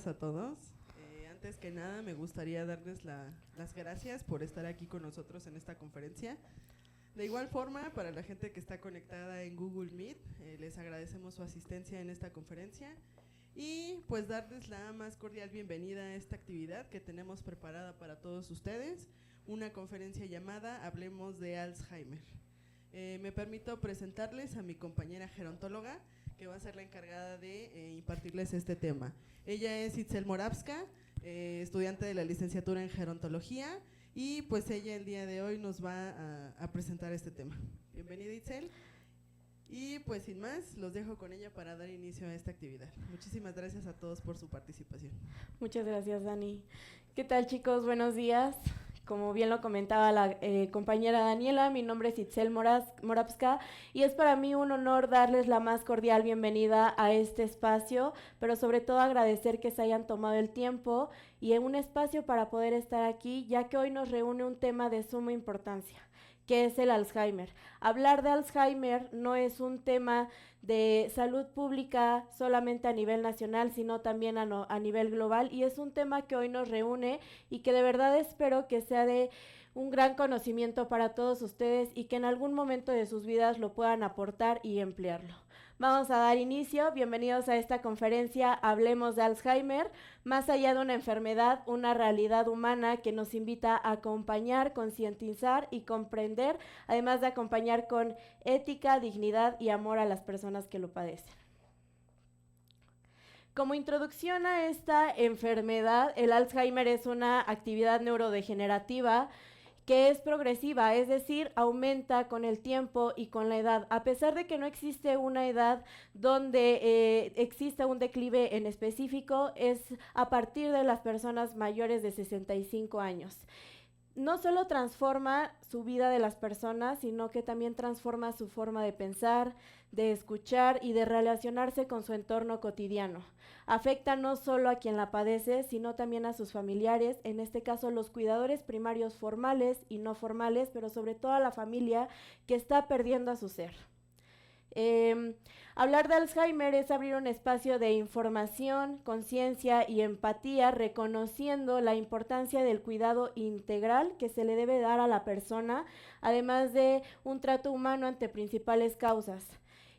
días a todos. Antes que nada, me gustaría darles las gracias por estar aquí con nosotros en esta conferencia. De igual forma, para la gente que está conectada en Google Meet, les agradecemos su asistencia en esta conferencia y pues darles la más cordial bienvenida a esta actividad que tenemos preparada para todos ustedes, una conferencia llamada Hablemos de Alzheimer. Me permito presentarles a mi compañera gerontóloga, que va a ser la encargada de impartirles este tema. Ella es Itzel Moravska, estudiante de la licenciatura en gerontología, y pues ella el día de hoy nos va a presentar este tema. Bienvenida, Itzel. Y pues sin más, los dejo con ella para dar inicio a esta actividad. Muchísimas gracias a todos por su participación. Muchas gracias, Dani. ¿Qué tal, chicos? Buenos días. Como bien lo comentaba la compañera Daniela, mi nombre es Itzel Moravska y es para mí un honor darles la más cordial bienvenida a este espacio, pero sobre todo agradecer que se hayan tomado el tiempo y en un espacio para poder estar aquí, ya que hoy nos reúne un tema de suma importancia, que es el Alzheimer. Hablar de Alzheimer no es un tema de salud pública solamente a nivel nacional, sino también a nivel global, y es un tema que hoy nos reúne y que de verdad espero que sea de un gran conocimiento para todos ustedes y que en algún momento de sus vidas lo puedan aportar y emplearlo. Vamos a dar inicio. Bienvenidos a esta conferencia Hablemos de Alzheimer, más allá de una enfermedad, una realidad humana que nos invita a acompañar, concientizar y comprender, además de acompañar con ética, dignidad y amor a las personas que lo padecen. Como introducción a esta enfermedad, el Alzheimer es una actividad neurodegenerativa que es progresiva, es decir, aumenta con el tiempo y con la edad. A pesar de que no existe una edad donde exista un declive en específico, es a partir de las personas mayores de 65 años. No solo transforma su vida de las personas, sino que también transforma su forma de pensar, de escuchar y de relacionarse con su entorno cotidiano. Afecta no solo a quien la padece, sino también a sus familiares, en este caso los cuidadores primarios formales y no formales, pero sobre todo a la familia que está perdiendo a su ser. Hablar de Alzheimer es abrir un espacio de información, conciencia y empatía, reconociendo la importancia del cuidado integral que se le debe dar a la persona, además de un trato humano ante principales causas.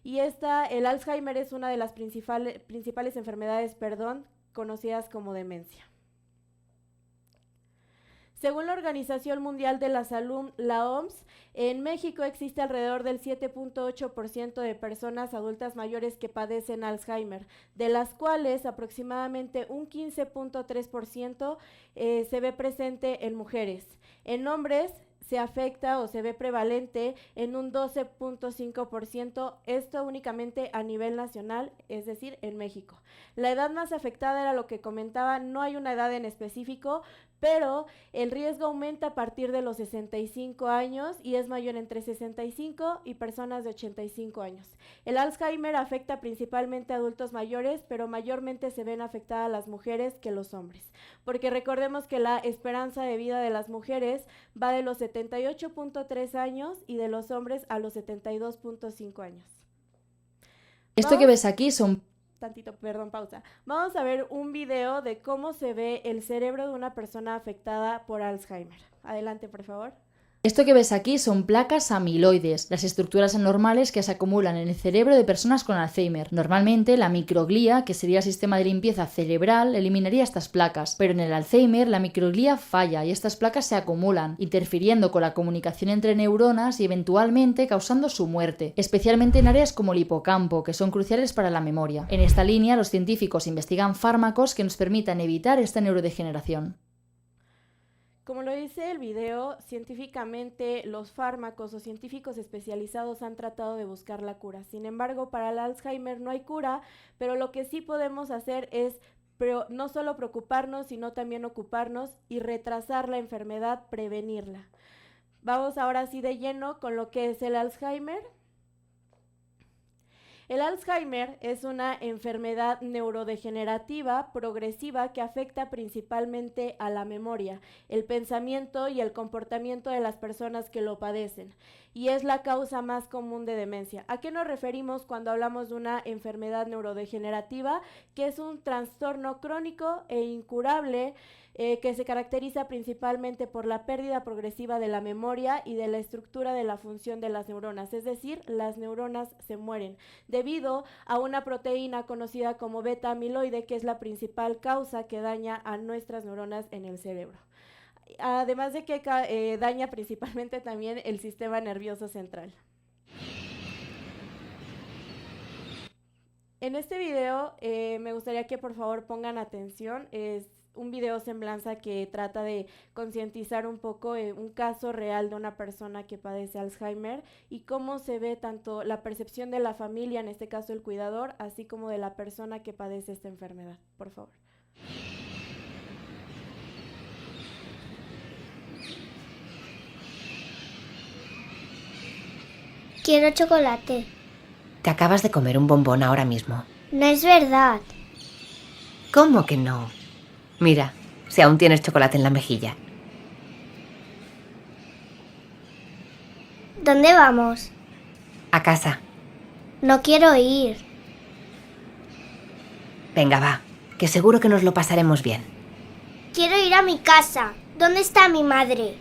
Y el Alzheimer es una de las principales enfermedades, conocidas como demencia. Según la Organización Mundial de la Salud, la OMS, en México existe alrededor del 7.8% de personas adultas mayores que padecen Alzheimer, de las cuales aproximadamente un 15.3% se ve presente en mujeres. En hombres se afecta o se ve prevalente en un 12.5%, esto únicamente a nivel nacional, es decir, en México. La edad más afectada era lo que comentaba, no hay una edad en específico, pero el riesgo aumenta a partir de los 65 años y es mayor entre 65 y personas de 85 años. El Alzheimer afecta principalmente a adultos mayores, pero mayormente se ven afectadas las mujeres que los hombres, porque recordemos que la esperanza de vida de las mujeres va de los 78.3 años y de los hombres a los 72.5 años. Esto que ves aquí son... Pausa. Vamos a ver un video de cómo se ve el cerebro de una persona afectada por Alzheimer. Adelante, por favor. Esto que ves aquí son placas amiloides, las estructuras anormales que se acumulan en el cerebro de personas con Alzheimer. Normalmente, la microglía, que sería el sistema de limpieza cerebral, eliminaría estas placas, pero en el Alzheimer la microglía falla y estas placas se acumulan, interfiriendo con la comunicación entre neuronas y eventualmente causando su muerte, especialmente en áreas como el hipocampo, que son cruciales para la memoria. En esta línea, los científicos investigan fármacos que nos permitan evitar esta neurodegeneración. Como lo dice el video, científicamente los fármacos o científicos especializados han tratado de buscar la cura. Sin embargo, para el Alzheimer no hay cura, pero lo que sí podemos hacer es no solo preocuparnos, sino también ocuparnos y retrasar la enfermedad, prevenirla. Vamos ahora sí de lleno con lo que es el Alzheimer. El Alzheimer es una enfermedad neurodegenerativa progresiva que afecta principalmente a la memoria, el pensamiento y el comportamiento de las personas que lo padecen, y es la causa más común de demencia. ¿A qué nos referimos cuando hablamos de una enfermedad neurodegenerativa? Que es un trastorno crónico e incurable que se caracteriza principalmente por la pérdida progresiva de la memoria y de la estructura de la función de las neuronas, es decir, las neuronas se mueren debido a una proteína conocida como beta amiloide, que es la principal causa que daña a nuestras neuronas en el cerebro. Además de que daña principalmente también el sistema nervioso central. En este video me gustaría que por favor pongan atención. Es un video semblanza que trata de concientizar un poco un caso real de una persona que padece Alzheimer y cómo se ve tanto la percepción de la familia, en este caso el cuidador, así como de la persona que padece esta enfermedad. Por favor. Quiero chocolate. Te acabas de comer un bombón ahora mismo. No es verdad. ¿Cómo que no? Mira, si aún tienes chocolate en la mejilla. ¿Dónde vamos? A casa. No quiero ir. Venga, va, que seguro que nos lo pasaremos bien. Quiero ir a mi casa. ¿Dónde está mi madre?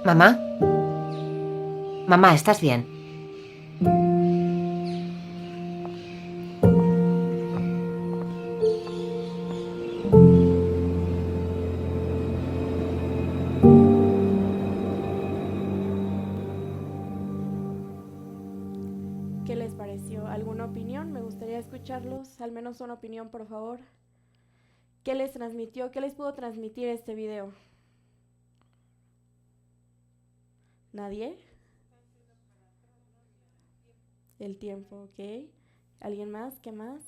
¿Mamá? Mamá, ¿estás bien? ¿Qué les pareció? ¿Alguna opinión? Me gustaría escucharlos, al menos una opinión, por favor. ¿Qué les transmitió? ¿Qué les pudo transmitir este video? ¿Nadie? El tiempo, ok. ¿Alguien más? ¿Qué más?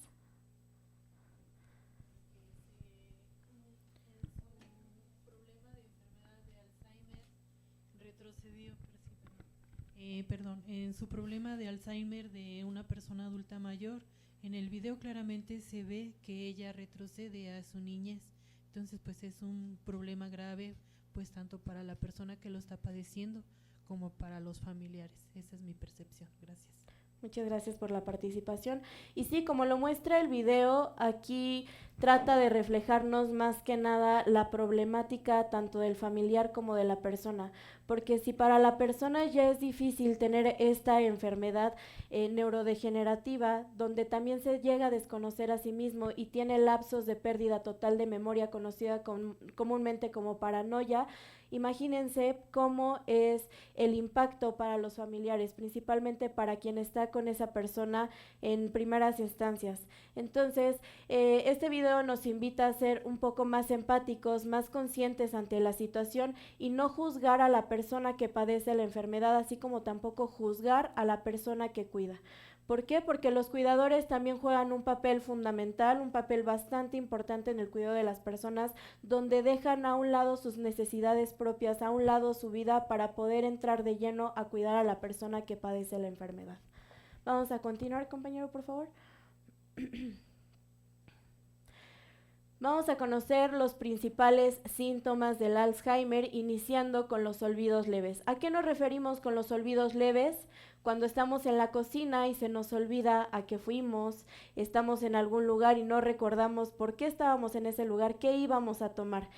En su problema de Alzheimer de una persona adulta mayor, en el video claramente se ve que ella retrocede a su niñez. Entonces, pues es un problema grave, pues tanto para la persona que lo está padeciendo como para los familiares. Esa es mi percepción. Gracias. Muchas gracias por la participación. Y sí, como lo muestra el video, aquí trata de reflejarnos más que nada la problemática tanto del familiar como de la persona, porque si para la persona ya es difícil tener esta enfermedad neurodegenerativa, donde también se llega a desconocer a sí mismo y tiene lapsos de pérdida total de memoria conocida comúnmente como paranoia, imagínense cómo es el impacto para los familiares, principalmente para quien está con esa persona en primeras instancias. Entonces, este video nos invita a ser un poco más empáticos, más conscientes ante la situación y no juzgar a la persona que padece la enfermedad, así como tampoco juzgar a la persona que cuida. ¿Por qué? Porque los cuidadores también juegan un papel fundamental, un papel bastante importante en el cuidado de las personas, donde dejan a un lado sus necesidades propias, a un lado su vida para poder entrar de lleno a cuidar a la persona que padece la enfermedad. Vamos a continuar, compañero, por favor. Vamos a conocer los principales síntomas del Alzheimer, iniciando con los olvidos leves. ¿A qué nos referimos con los olvidos leves? Cuando estamos en la cocina y se nos olvida a qué fuimos, estamos en algún lugar y no recordamos por qué estábamos en ese lugar, qué íbamos a tomar.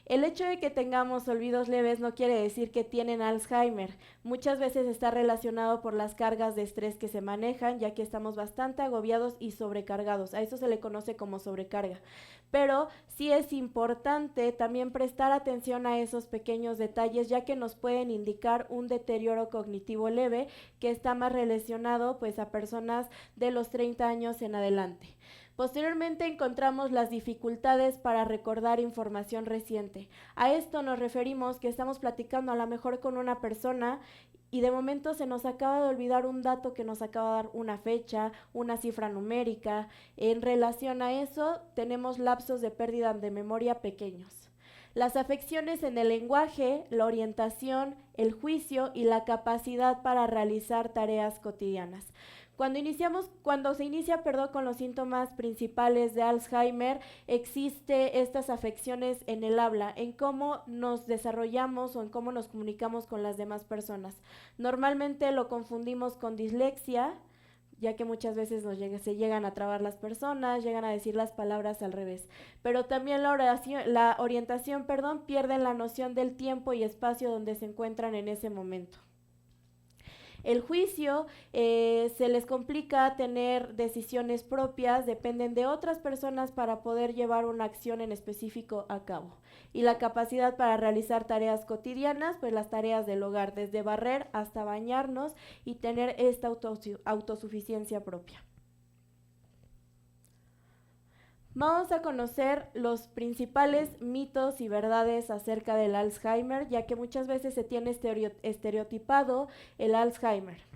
El hecho de que tengamos olvidos leves no quiere decir que tienen Alzheimer. Muchas veces está relacionado por las cargas de estrés que se manejan, ya que estamos bastante agobiados y sobrecargados. A eso se le conoce como sobrecarga. Pero sí es importante también prestar atención a esos pequeños detalles, ya que nos pueden indicar un deterioro cognitivo leve que está más relacionado pues a personas de los 30 años en adelante. Posteriormente encontramos las dificultades para recordar información reciente. A esto nos referimos que estamos platicando a lo mejor con una persona y de momento se nos acaba de olvidar un dato que nos acaba de dar una fecha, una cifra numérica. En relación a eso, tenemos lapsos de pérdida de memoria pequeños. Las afecciones en el lenguaje, la orientación, el juicio y la capacidad para realizar tareas cotidianas. Cuando se inicia con los síntomas principales de Alzheimer, existe estas afecciones en el habla, en cómo nos desarrollamos o en cómo nos comunicamos con las demás personas. Normalmente lo confundimos con dislexia, ya que muchas veces se llegan a trabar las personas, llegan a decir las palabras al revés. Pero también la orientación, pierden la noción del tiempo y espacio donde se encuentran en ese momento. El juicio se les complica tener decisiones propias, dependen de otras personas para poder llevar una acción en específico a cabo. Y la capacidad para realizar tareas cotidianas, pues las tareas del hogar, desde barrer hasta bañarnos y tener esta autosuficiencia propia. Vamos a conocer los principales mitos y verdades acerca del Alzheimer, ya que muchas veces se tiene estereotipado el Alzheimer.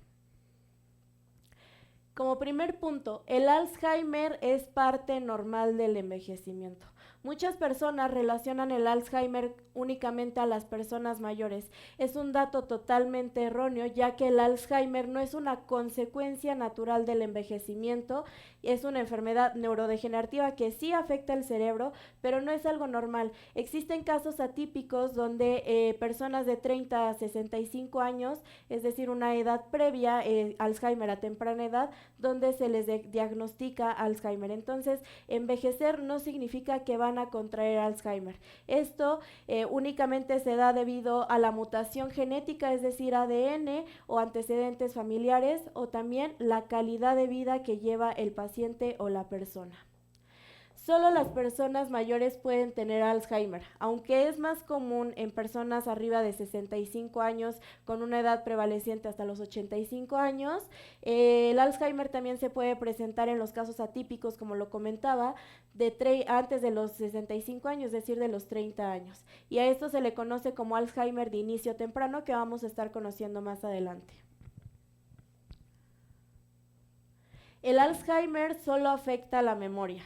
Como primer punto, el Alzheimer es parte normal del envejecimiento. Muchas personas relacionan el Alzheimer únicamente a las personas mayores. Es un dato totalmente erróneo, ya que el Alzheimer no es una consecuencia natural del envejecimiento, es una enfermedad neurodegenerativa que sí afecta el cerebro, pero no es algo normal. Existen casos atípicos donde personas de 30 a 65 años, es decir, una edad previa, Alzheimer a temprana edad, donde se les diagnostica Alzheimer. Entonces, envejecer no significa que van a contraer Alzheimer. Esto únicamente se da debido a la mutación genética, es decir, ADN o antecedentes familiares, o también la calidad de vida que lleva el paciente o la persona. Solo las personas mayores pueden tener Alzheimer, aunque es más común en personas arriba de 65 años con una edad prevaleciente hasta los 85 años. El Alzheimer también se puede presentar en los casos atípicos, como lo comentaba, antes de los 65 años, es decir, de los 30 años. Y a esto se le conoce como Alzheimer de inicio temprano, que vamos a estar conociendo más adelante. El Alzheimer solo afecta a la memoria.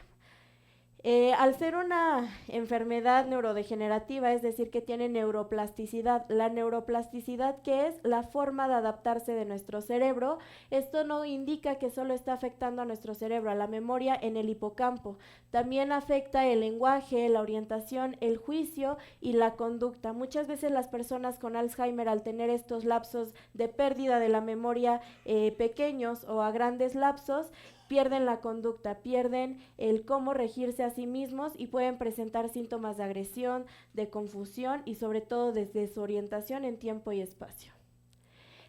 Al ser una enfermedad neurodegenerativa, es decir, que tiene neuroplasticidad, la neuroplasticidad, que es la forma de adaptarse de nuestro cerebro, esto no indica que solo está afectando a nuestro cerebro, a la memoria en el hipocampo, también afecta el lenguaje, la orientación, el juicio y la conducta. Muchas veces las personas con Alzheimer, al tener estos lapsos de pérdida de la memoria pequeños o a grandes lapsos, pierden la conducta, pierden el cómo regirse a sí mismos y pueden presentar síntomas de agresión, de confusión y sobre todo de desorientación en tiempo y espacio.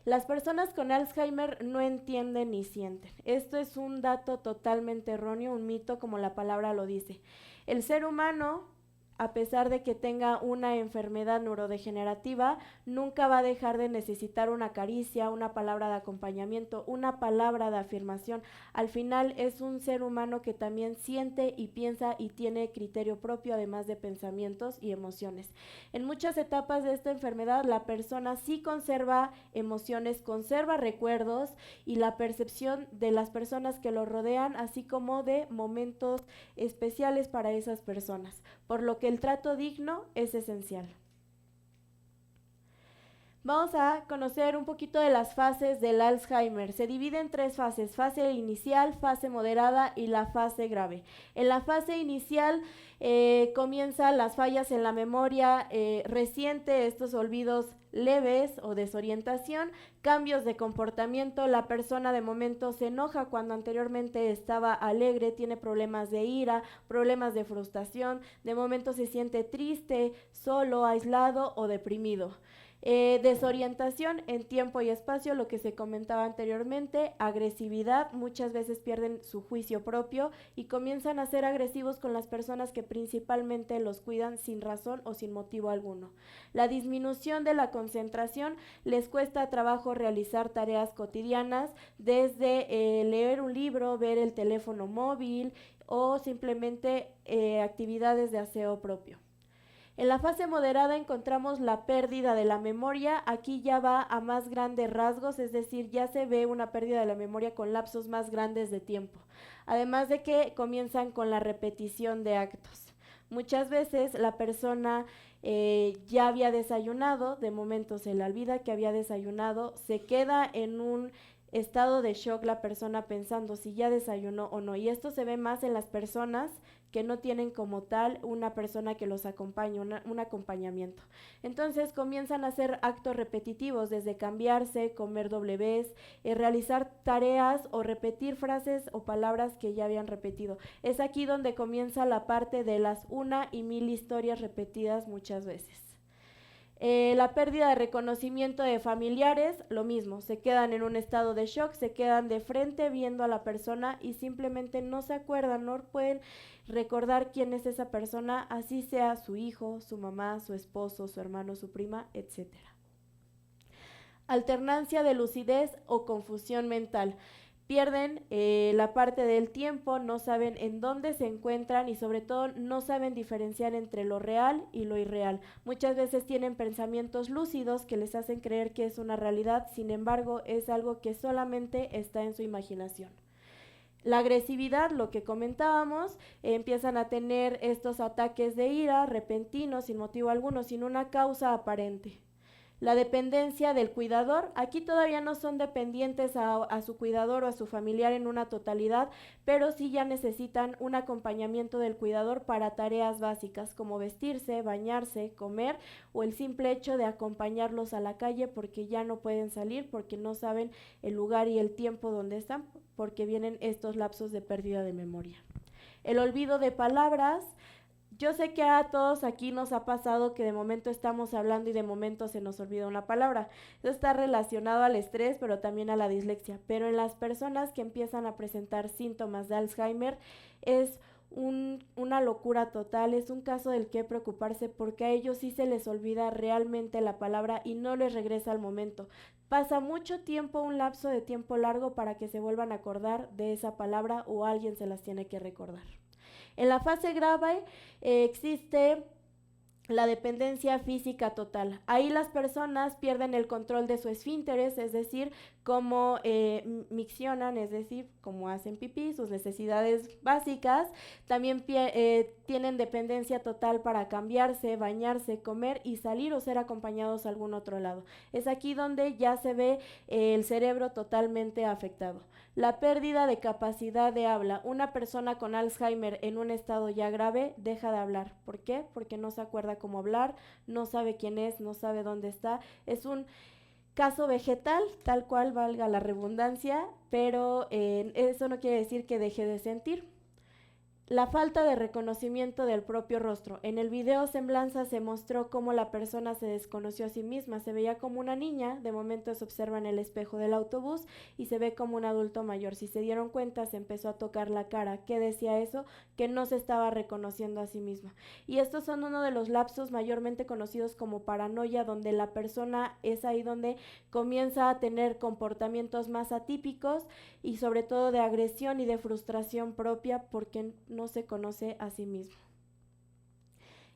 Las personas con Alzheimer no entienden ni sienten. Esto es un dato totalmente erróneo, un mito, como la palabra lo dice. El ser humano, a pesar de que tenga una enfermedad neurodegenerativa, nunca va a dejar de necesitar una caricia, una palabra de acompañamiento, una palabra de afirmación. Al final es un ser humano que también siente y piensa y tiene criterio propio, además de pensamientos y emociones. En muchas etapas de esta enfermedad, la persona sí conserva emociones, conserva recuerdos y la percepción de las personas que lo rodean, así como de momentos especiales para esas personas, por lo que el trato digno es esencial. Vamos a conocer un poquito de las fases del Alzheimer. Se divide en 3 fases: fase inicial, fase moderada y la fase grave. En la fase inicial comienzan las fallas en la memoria reciente, estos olvidos leves o desorientación, cambios de comportamiento. La persona de momento se enoja cuando anteriormente estaba alegre, tiene problemas de ira, problemas de frustración, de momento se siente triste, solo, aislado o deprimido. Desorientación en tiempo y espacio, lo que se comentaba anteriormente, agresividad, muchas veces pierden su juicio propio y comienzan a ser agresivos con las personas que principalmente los cuidan sin razón o sin motivo alguno. La disminución de la concentración, les cuesta trabajo realizar tareas cotidianas, desde leer un libro, ver el teléfono móvil o simplemente actividades de aseo propio. En la fase moderada encontramos la pérdida de la memoria. Aquí ya va a más grandes rasgos, es decir, ya se ve una pérdida de la memoria con lapsos más grandes de tiempo. Además de que comienzan con la repetición de actos. Muchas veces la persona ya había desayunado, de momento se le olvida que había desayunado, se queda en un estado de shock la persona pensando si ya desayunó o no, y esto se ve más en las personas que no tienen como tal una persona que los acompañe, un acompañamiento. Entonces comienzan a hacer actos repetitivos, desde cambiarse, comer doble realizar tareas o repetir frases o palabras que ya habían repetido. Es aquí donde comienza la parte de las 1 y 1000 historias repetidas muchas veces. La pérdida de reconocimiento de familiares, lo mismo, se quedan en un estado de shock, se quedan de frente viendo a la persona y simplemente no se acuerdan, no pueden recordar quién es esa persona, así sea su hijo, su mamá, su esposo, su hermano, su prima, etc. Alternancia de lucidez o confusión mental. Pierden la parte del tiempo, no saben en dónde se encuentran y sobre todo no saben diferenciar entre lo real y lo irreal. Muchas veces tienen pensamientos lúcidos que les hacen creer que es una realidad, sin embargo es algo que solamente está en su imaginación. La agresividad, lo que comentábamos, empiezan a tener estos ataques de ira repentinos, sin motivo alguno, sin una causa aparente. La dependencia del cuidador, aquí todavía no son dependientes a su cuidador o a su familiar en una totalidad, pero sí ya necesitan un acompañamiento del cuidador para tareas básicas como vestirse, bañarse, comer o el simple hecho de acompañarlos a la calle porque ya no pueden salir, porque no saben el lugar y el tiempo donde están, porque vienen estos lapsos de pérdida de memoria. El olvido de palabras. Yo sé que a todos aquí nos ha pasado que de momento estamos hablando y de momento se nos olvida una palabra. Esto está relacionado al estrés, pero también a la dislexia. Pero en las personas que empiezan a presentar síntomas de Alzheimer es una locura total, es un caso del que preocuparse porque a ellos sí se les olvida realmente la palabra y no les regresa al momento. Pasa mucho tiempo, un lapso de tiempo largo para que se vuelvan a acordar de esa palabra o alguien se las tiene que recordar. En la fase grave existe la dependencia física total. Ahí las personas pierden el control de su esfínteres, es decir, cómo miccionan, es decir, cómo hacen pipí, sus necesidades básicas. También tienen dependencia total para cambiarse, bañarse, comer y salir o ser acompañados a algún otro lado. Es aquí donde ya se ve el cerebro totalmente afectado. La pérdida de capacidad de habla. Una persona con Alzheimer en un estado ya grave deja de hablar. ¿Por qué? Porque no se acuerda cómo hablar, no sabe quién es, no sabe dónde está. Es un caso vegetal, tal cual valga la redundancia, pero eso no quiere decir que deje de sentir. La falta de reconocimiento del propio rostro. En el video Semblanza se mostró cómo la persona se desconoció a sí misma. Se veía como una niña, de momento se observa en el espejo del autobús y se ve como un adulto mayor. Si se dieron cuenta, se empezó a tocar la cara. ¿Qué decía eso? Que no se estaba reconociendo a sí misma. Y estos son uno de los lapsos mayormente conocidos como paranoia, donde la persona es ahí donde comienza a tener comportamientos más atípicos y sobre todo de agresión y de frustración propia porque no se conoce a sí mismo.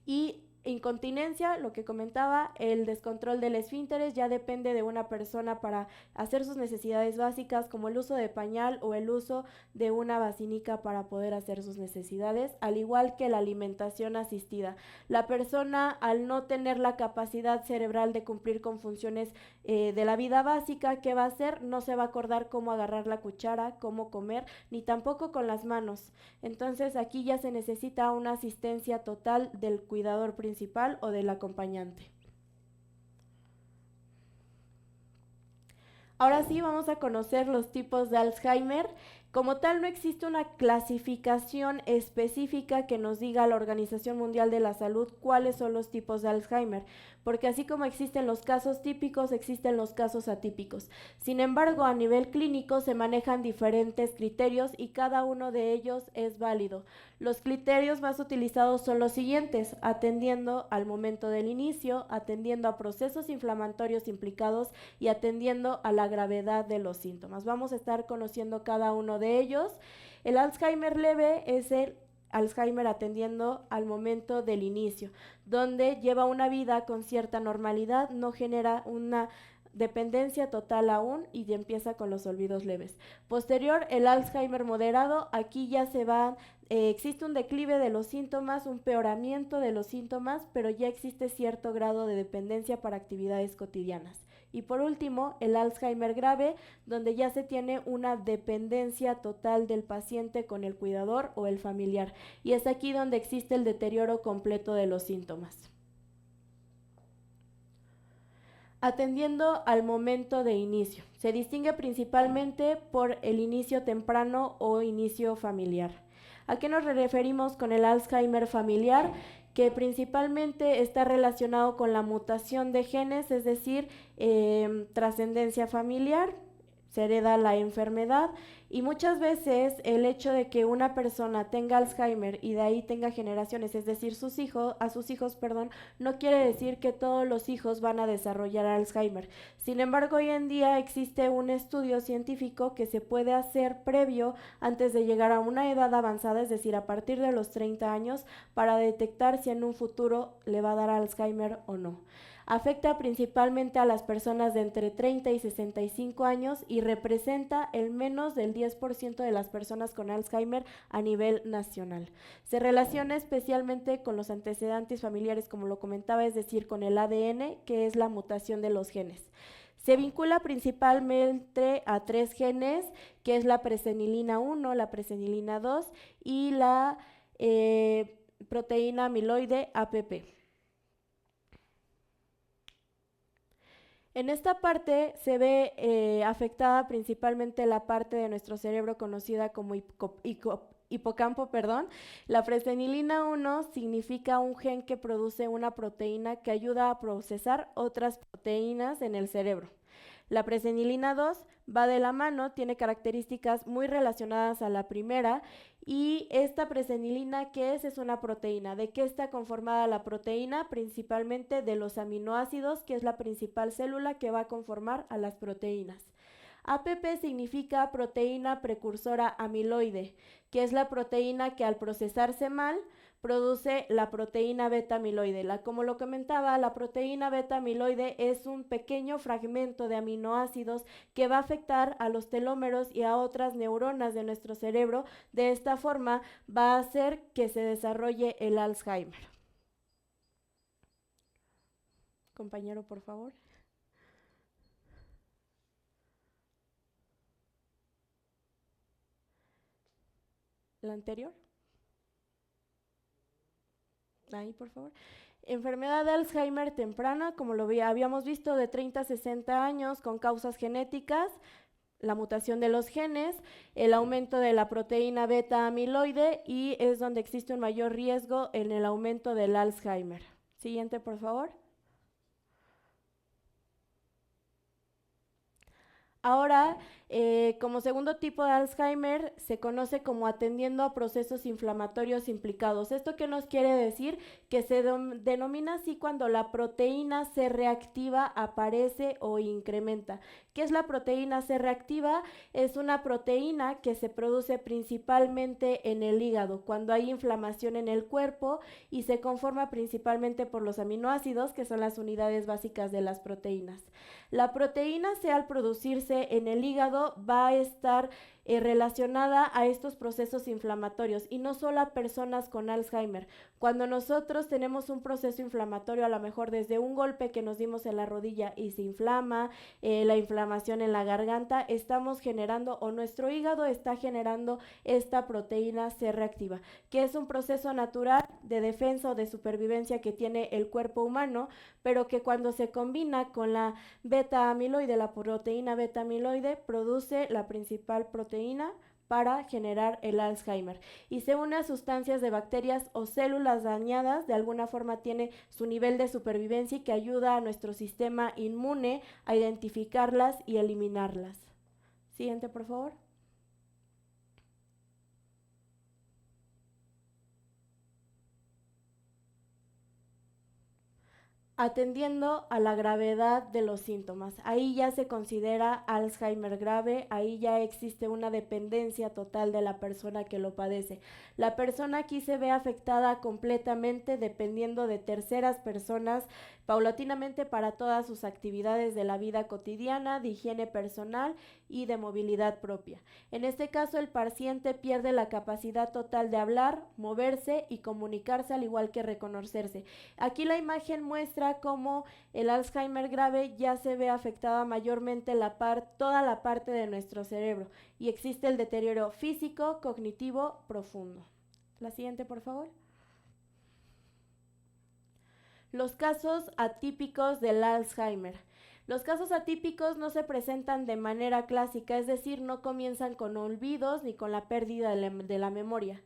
Y Incontinencia, lo que comentaba, el descontrol del esfínteres ya depende de una persona para hacer sus necesidades básicas, como el uso de pañal o el uso de una vacinica para poder hacer sus necesidades, al igual que la alimentación asistida. La persona, al no tener la capacidad cerebral de cumplir con funciones de la vida básica, ¿qué va a hacer? No se va a acordar cómo agarrar la cuchara, cómo comer, ni tampoco con las manos. Entonces aquí ya se necesita una asistencia total del cuidador principal o del acompañante. Ahora sí vamos a conocer los tipos de Alzheimer. Como tal, no existe una clasificación específica que nos diga la Organización Mundial de la Salud cuáles son los tipos de Alzheimer, porque así como existen los casos típicos, existen los casos atípicos. Sin embargo, a nivel clínico se manejan diferentes criterios y cada uno de ellos es válido. Los criterios más utilizados son los siguientes: atendiendo al momento del inicio, atendiendo a procesos inflamatorios implicados y atendiendo a la gravedad de los síntomas. Vamos a estar conociendo cada uno de ellos. El Alzheimer leve es el Alzheimer atendiendo al momento del inicio, donde lleva una vida con cierta normalidad, no genera una dependencia total aún y empieza con los olvidos leves. Posterior, el Alzheimer moderado, aquí ya se va, existe un declive de los síntomas, un peoramiento de los síntomas, pero ya existe cierto grado de dependencia para actividades cotidianas. Y por último, el Alzheimer grave, donde ya se tiene una dependencia total del paciente con el cuidador o el familiar. Y es aquí donde existe el deterioro completo de los síntomas. Atendiendo al momento de inicio. Se distingue principalmente por el inicio temprano o inicio familiar. ¿A qué nos referimos con el Alzheimer familiar? Que principalmente está relacionado con la mutación de genes, es decir, trascendencia familiar, se hereda la enfermedad y muchas veces el hecho de que una persona tenga Alzheimer y de ahí tenga generaciones, es decir, a sus hijos, no quiere decir que todos los hijos van a desarrollar Alzheimer. Sin embargo, hoy en día existe un estudio científico que se puede hacer previo antes de llegar a una edad avanzada, es decir, a partir de los 30 años, para detectar si en un futuro le va a dar Alzheimer o no. Afecta principalmente a las personas de entre 30 y 65 años y representa el menos del 10% de las personas con Alzheimer a nivel nacional. Se relaciona especialmente con los antecedentes familiares, como lo comentaba, es decir, con el ADN, que es la mutación de los genes. Se vincula principalmente a 3 genes, que es la presenilina 1, la presenilina 2 y la proteína amiloide APP. En esta parte se ve afectada principalmente la parte de nuestro cerebro conocida como hipocampo. La presenilina 1 significa un gen que produce una proteína que ayuda a procesar otras proteínas en el cerebro. La presenilina 2 va de la mano, tiene características muy relacionadas a la primera, y esta presenilina, ¿qué es? Es una proteína. ¿De qué está conformada la proteína? Principalmente de los aminoácidos, que es la principal célula que va a conformar a las proteínas. APP significa proteína precursora amiloide, que es la proteína que al procesarse mal produce la proteína beta-amiloide. Como lo comentaba, la proteína beta-amiloide es un pequeño fragmento de aminoácidos que va a afectar a los telómeros y a otras neuronas de nuestro cerebro. De esta forma va a hacer que se desarrolle el Alzheimer. Compañero, por favor. ¿La anterior? Ahí, por favor. Enfermedad de Alzheimer temprana, como lo habíamos visto, de 30 a 60 años, con causas genéticas, la mutación de los genes, el aumento de la proteína beta-amiloide, y es donde existe un mayor riesgo en el aumento del Alzheimer. Siguiente, por favor. Ahora, como segundo tipo de Alzheimer, se conoce como atendiendo a procesos inflamatorios implicados. ¿Esto qué nos quiere decir? Que se denomina así cuando la proteína C reactiva aparece o incrementa. ¿Qué es la proteína C reactiva? Es una proteína que se produce principalmente en el hígado, cuando hay inflamación en el cuerpo, y se conforma principalmente por los aminoácidos, que son las unidades básicas de las proteínas. La proteína C, al producirse en el hígado, va a estar relacionada a estos procesos inflamatorios, y no solo a personas con Alzheimer. Cuando nosotros tenemos un proceso inflamatorio, a lo mejor desde un golpe que nos dimos en la rodilla y se inflama, la inflamación en la garganta, estamos generando, o nuestro hígado está generando, esta proteína C reactiva, que es un proceso natural de defensa o de supervivencia que tiene el cuerpo humano, pero que cuando se combina con la beta amiloide, la proteína beta amiloide, produce la principal proteína para generar el Alzheimer, y se une a sustancias de bacterias o células dañadas. De alguna forma tiene su nivel de supervivencia y que ayuda a nuestro sistema inmune a identificarlas y eliminarlas. Siguiente, por favor. Atendiendo a la gravedad de los síntomas. Ahí ya se considera Alzheimer grave, ahí ya existe una dependencia total de la persona que lo padece. La persona aquí se ve afectada completamente, dependiendo de terceras personas, paulatinamente, para todas sus actividades de la vida cotidiana, de higiene personal y de movilidad propia. En este caso, el paciente pierde la capacidad total de hablar, moverse y comunicarse, al igual que reconocerse. Aquí la imagen muestra cómo el Alzheimer grave ya se ve afectada mayormente toda la parte de nuestro cerebro, y existe el deterioro físico, cognitivo profundo. La siguiente, por favor. Los casos atípicos del Alzheimer. Los casos atípicos no se presentan de manera clásica, es decir, no comienzan con olvidos ni con la pérdida de la memoria.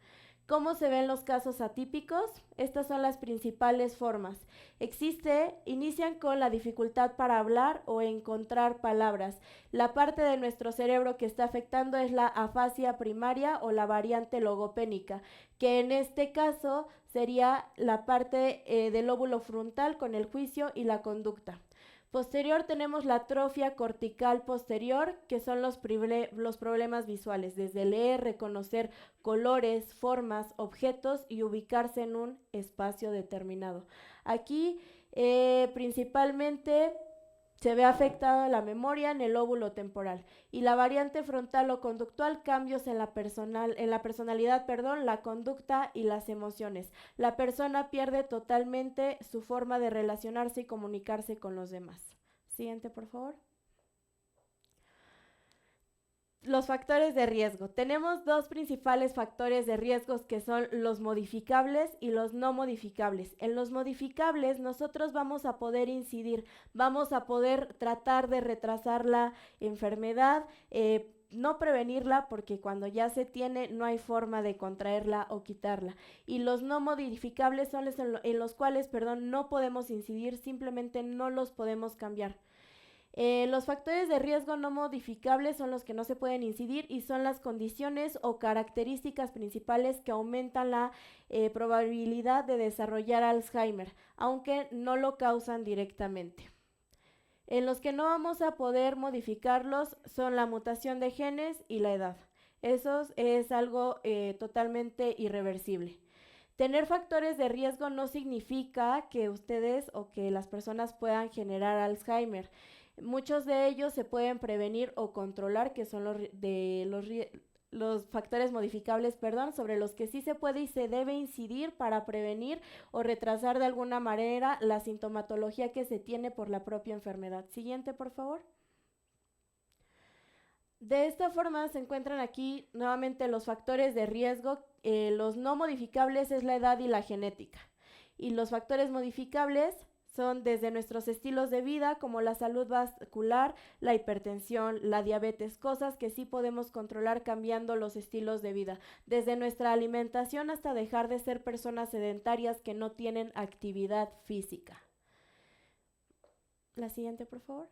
¿Cómo se ven los casos atípicos? Estas son las principales formas. Inician con la dificultad para hablar o encontrar palabras. La parte de nuestro cerebro que está afectando es la afasia primaria o la variante logopénica, que en este caso sería la parte del lóbulo frontal con el juicio y la conducta. Posterior tenemos la atrofia cortical posterior, que son los problemas visuales, desde leer, reconocer colores, formas, objetos y ubicarse en un espacio determinado. Aquí principalmente se ve afectada la memoria en el lóbulo temporal, y la variante frontal o conductual, cambios en la personalidad, la conducta y las emociones. La persona pierde totalmente su forma de relacionarse y comunicarse con los demás. Siguiente, por favor. Los factores de riesgo. Tenemos dos principales factores de riesgos, que son los modificables y los no modificables. En los modificables nosotros vamos a poder incidir, vamos a poder tratar de retrasar la enfermedad, no prevenirla, porque cuando ya se tiene no hay forma de contraerla o quitarla. Y los no modificables son en los cuales no podemos incidir, simplemente no los podemos cambiar. Los factores de riesgo no modificables son los que no se pueden incidir, y son las condiciones o características principales que aumentan la probabilidad de desarrollar Alzheimer, aunque no lo causan directamente. En los que no vamos a poder modificarlos son la mutación de genes y la edad. Eso es algo totalmente irreversible. Tener factores de riesgo no significa que ustedes o que las personas puedan generar Alzheimer. Muchos de ellos se pueden prevenir o controlar, que son los factores modificables, sobre los que sí se puede y se debe incidir para prevenir o retrasar de alguna manera la sintomatología que se tiene por la propia enfermedad. Siguiente, por favor. De esta forma se encuentran aquí nuevamente los factores de riesgo. Los no modificables es la edad y la genética, y los factores modificables son desde nuestros estilos de vida, como la salud vascular, la hipertensión, la diabetes, cosas que sí podemos controlar cambiando los estilos de vida, desde nuestra alimentación hasta dejar de ser personas sedentarias que no tienen actividad física. La siguiente, por favor.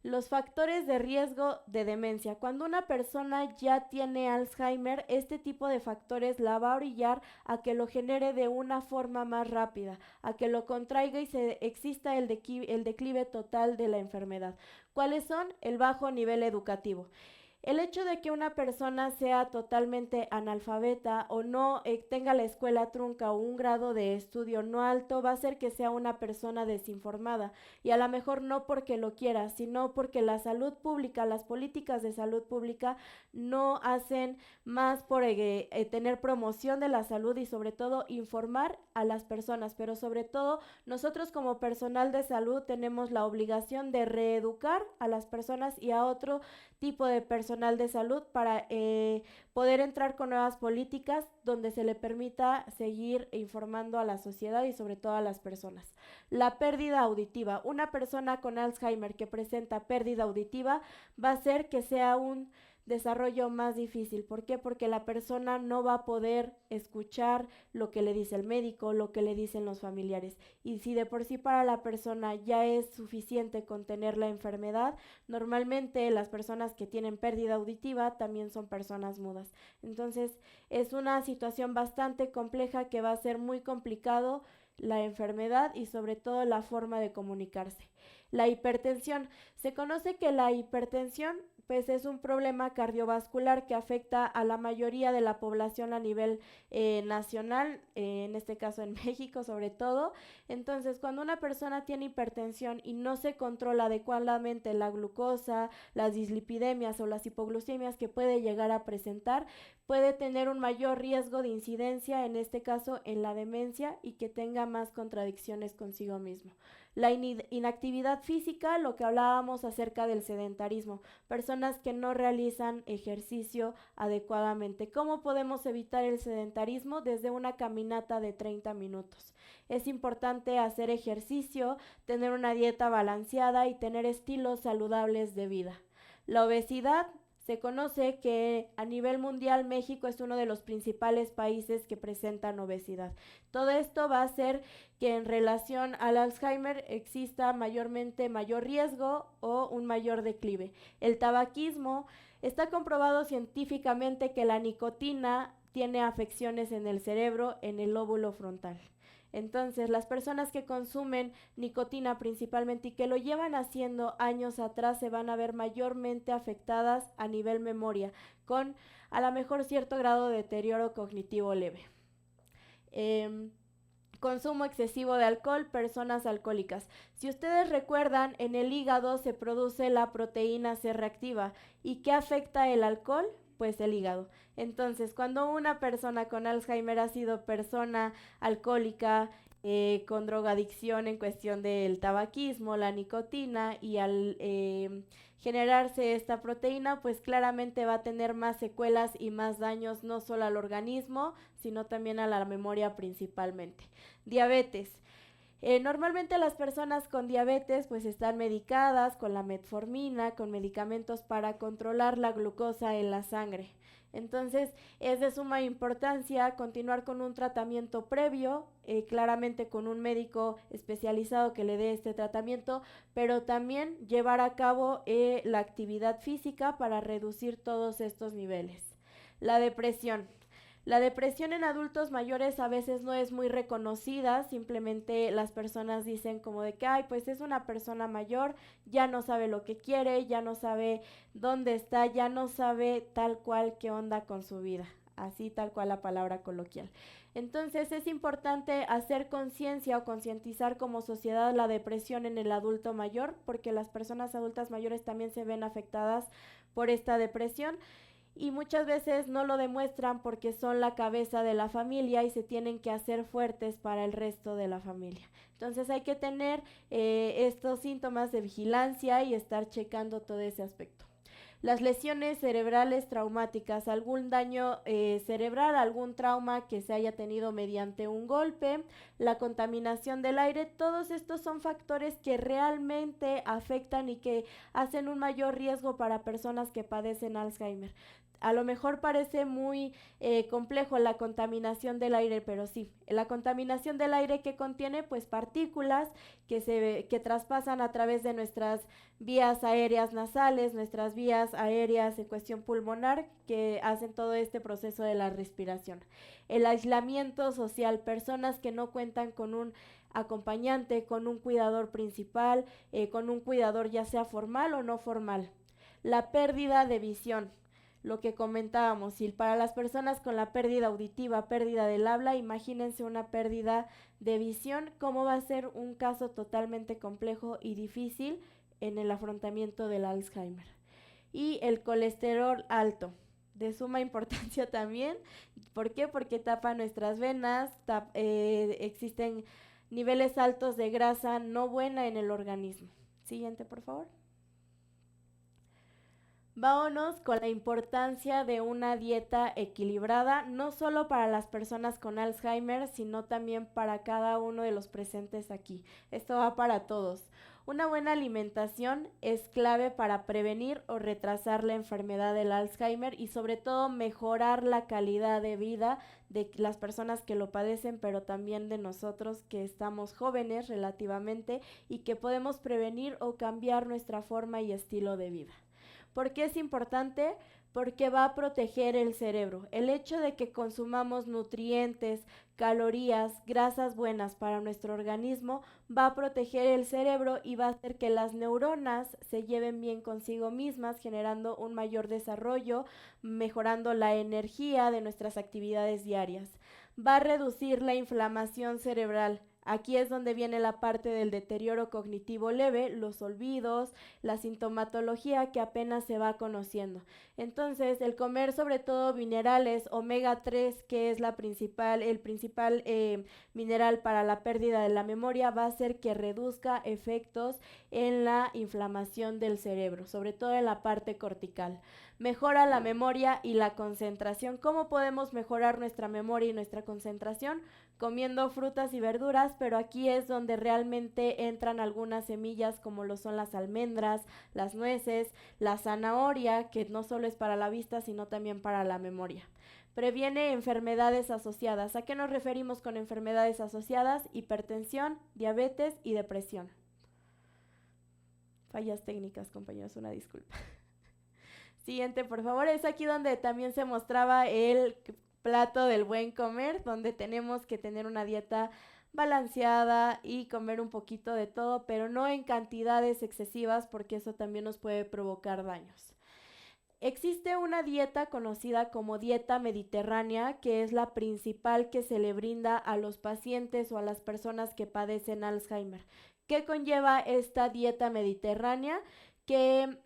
Los factores de riesgo de demencia. Cuando una persona ya tiene Alzheimer, este tipo de factores la va a orillar a que lo genere de una forma más rápida, a que lo contraiga y exista el declive total de la enfermedad. ¿Cuáles son? El bajo nivel educativo. El hecho de que una persona sea totalmente analfabeta o no tenga la escuela trunca o un grado de estudio no alto va a hacer que sea una persona desinformada, y a lo mejor no porque lo quiera, sino porque la salud pública, las políticas de salud pública no hacen más por tener promoción de la salud y sobre todo informar a las personas, pero sobre todo nosotros como personal de salud tenemos la obligación de reeducar a las personas y a otro tipo de personal de salud para poder entrar con nuevas políticas donde se le permita seguir informando a la sociedad y sobre todo a las personas. La pérdida auditiva. Una persona con Alzheimer que presenta pérdida auditiva va a hacer que sea un desarrollo más difícil. ¿Por qué? Porque la persona no va a poder escuchar lo que le dice el médico, lo que le dicen los familiares. Y si de por sí para la persona ya es suficiente con tener la enfermedad, normalmente las personas que tienen pérdida auditiva también son personas mudas. Entonces es una situación bastante compleja que va a ser muy complicado la enfermedad y sobre todo la forma de comunicarse. La hipertensión. Se conoce que la hipertensión pues es un problema cardiovascular que afecta a la mayoría de la población a nivel nacional, en este caso en México sobre todo. Entonces, cuando una persona tiene hipertensión y no se controla adecuadamente la glucosa, las dislipidemias o las hipoglucemias que puede llegar a presentar, puede tener un mayor riesgo de incidencia, en este caso en la demencia, y que tenga más contradicciones consigo mismo. La inactividad física, lo que hablábamos acerca del sedentarismo, personas que no realizan ejercicio adecuadamente. ¿Cómo podemos evitar el sedentarismo? Desde una caminata de 30 minutos. Es importante hacer ejercicio, tener una dieta balanceada y tener estilos saludables de vida. La obesidad. Se conoce que a nivel mundial México es uno de los principales países que presentan obesidad. Todo esto va a hacer que en relación al Alzheimer exista mayormente mayor riesgo o un mayor declive. El tabaquismo. Está comprobado científicamente que la nicotina tiene afecciones en el cerebro, en el lóbulo frontal. Entonces, las personas que consumen nicotina principalmente y que lo llevan haciendo años atrás se van a ver mayormente afectadas a nivel memoria, con a lo mejor cierto grado de deterioro cognitivo leve. Consumo excesivo de alcohol, personas alcohólicas. Si ustedes recuerdan, en el hígado se produce la proteína C reactiva. ¿Y qué afecta el alcohol? Pues el hígado. Entonces, cuando una persona con Alzheimer ha sido persona alcohólica, con drogadicción en cuestión del tabaquismo, la nicotina, y al generarse esta proteína, pues claramente va a tener más secuelas y más daños, no solo al organismo, sino también a la memoria principalmente. Diabetes. Normalmente las personas con diabetes pues están medicadas con la metformina, con medicamentos para controlar la glucosa en la sangre. Entonces es de suma importancia continuar con un tratamiento previo, claramente con un médico especializado que le dé este tratamiento, pero también llevar a cabo la actividad física para reducir todos estos niveles. La depresión. La depresión en adultos mayores a veces no es muy reconocida, simplemente las personas dicen como de que, ay, pues es una persona mayor, ya no sabe lo que quiere, ya no sabe dónde está, ya no sabe tal cual qué onda con su vida, así tal cual la palabra coloquial. Entonces es importante hacer conciencia o concientizar como sociedad la depresión en el adulto mayor, porque las personas adultas mayores también se ven afectadas por esta depresión. Y muchas veces no lo demuestran porque son la cabeza de la familia y se tienen que hacer fuertes para el resto de la familia. Entonces hay que tener estos síntomas de vigilancia y estar checando todo ese aspecto. Las lesiones cerebrales traumáticas, algún daño cerebral, algún trauma que se haya tenido mediante un golpe, la contaminación del aire, todos estos son factores que realmente afectan y que hacen un mayor riesgo para personas que padecen Alzheimer. A lo mejor parece muy complejo la contaminación del aire, pero sí, la contaminación del aire que contiene pues partículas que traspasan a través de nuestras vías aéreas nasales, nuestras vías aéreas en cuestión pulmonar, que hacen todo este proceso de la respiración. El aislamiento social, personas que no cuentan con un acompañante, con un cuidador principal, con un cuidador ya sea formal o no formal. La pérdida de visión, lo que comentábamos, y para las personas con la pérdida auditiva, pérdida del habla, imagínense una pérdida de visión, cómo va a ser un caso totalmente complejo y difícil en el afrontamiento del Alzheimer. Y el colesterol alto, de suma importancia también. ¿Por qué? Porque tapa nuestras venas, existen niveles altos de grasa no buena en el organismo. Siguiente, por favor. Vámonos con la importancia de una dieta equilibrada, no solo para las personas con Alzheimer, sino también para cada uno de los presentes aquí. Esto va para todos. Una buena alimentación es clave para prevenir o retrasar la enfermedad del Alzheimer y sobre todo mejorar la calidad de vida de las personas que lo padecen, pero también de nosotros que estamos jóvenes relativamente y que podemos prevenir o cambiar nuestra forma y estilo de vida. ¿Por qué es importante? Porque va a proteger el cerebro. El hecho de que consumamos nutrientes, calorías, grasas buenas para nuestro organismo va a proteger el cerebro y va a hacer que las neuronas se lleven bien consigo mismas, generando un mayor desarrollo, mejorando la energía de nuestras actividades diarias. Va a reducir la inflamación cerebral. Aquí es donde viene la parte del deterioro cognitivo leve, los olvidos, la sintomatología que apenas se va conociendo. Entonces, el comer sobre todo minerales, omega 3, que es el principal mineral para la pérdida de la memoria, va a hacer que reduzca efectos en la inflamación del cerebro, sobre todo en la parte cortical. Mejora la memoria y la concentración. ¿Cómo podemos mejorar nuestra memoria y nuestra concentración? Comiendo frutas y verduras, pero aquí es donde realmente entran algunas semillas como lo son las almendras, las nueces, la zanahoria, que no solo es para la vista, sino también para la memoria. Previene enfermedades asociadas. ¿A qué nos referimos con enfermedades asociadas? Hipertensión, diabetes y depresión. Fallas técnicas, compañeros, una disculpa. Siguiente, por favor. Es aquí donde también se mostraba el plato del buen comer, donde tenemos que tener una dieta balanceada y comer un poquito de todo, pero no en cantidades excesivas porque eso también nos puede provocar daños. Existe una dieta conocida como dieta mediterránea, que es la principal que se le brinda a los pacientes o a las personas que padecen Alzheimer. ¿Qué conlleva esta dieta mediterránea? Que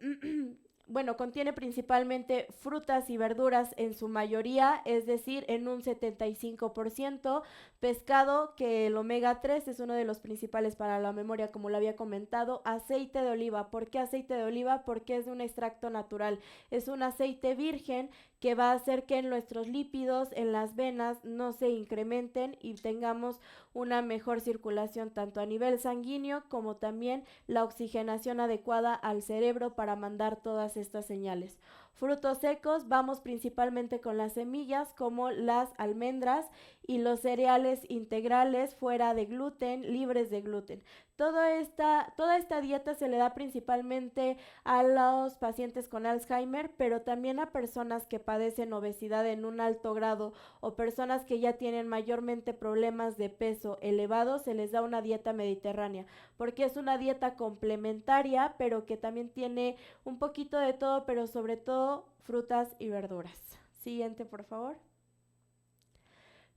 bueno, contiene principalmente frutas y verduras en su mayoría, es decir, en un 75%, pescado, que el omega 3 es uno de los principales para la memoria, como lo había comentado, aceite de oliva. ¿Por qué aceite de oliva? Porque es de un extracto natural, es un aceite virgen que va a hacer que nuestros lípidos en las venas no se incrementen y tengamos una mejor circulación tanto a nivel sanguíneo como también la oxigenación adecuada al cerebro para mandar todas estas señales. Frutos secos, vamos principalmente con las semillas como las almendras y los cereales integrales fuera de gluten, libres de gluten. Toda esta dieta se le da principalmente a los pacientes con Alzheimer, pero también a personas que padecen obesidad en un alto grado o personas que ya tienen mayormente problemas de peso elevado, se les da una dieta mediterránea, porque es una dieta complementaria, pero que también tiene un poquito de todo, pero sobre todo frutas y verduras. Siguiente, por favor.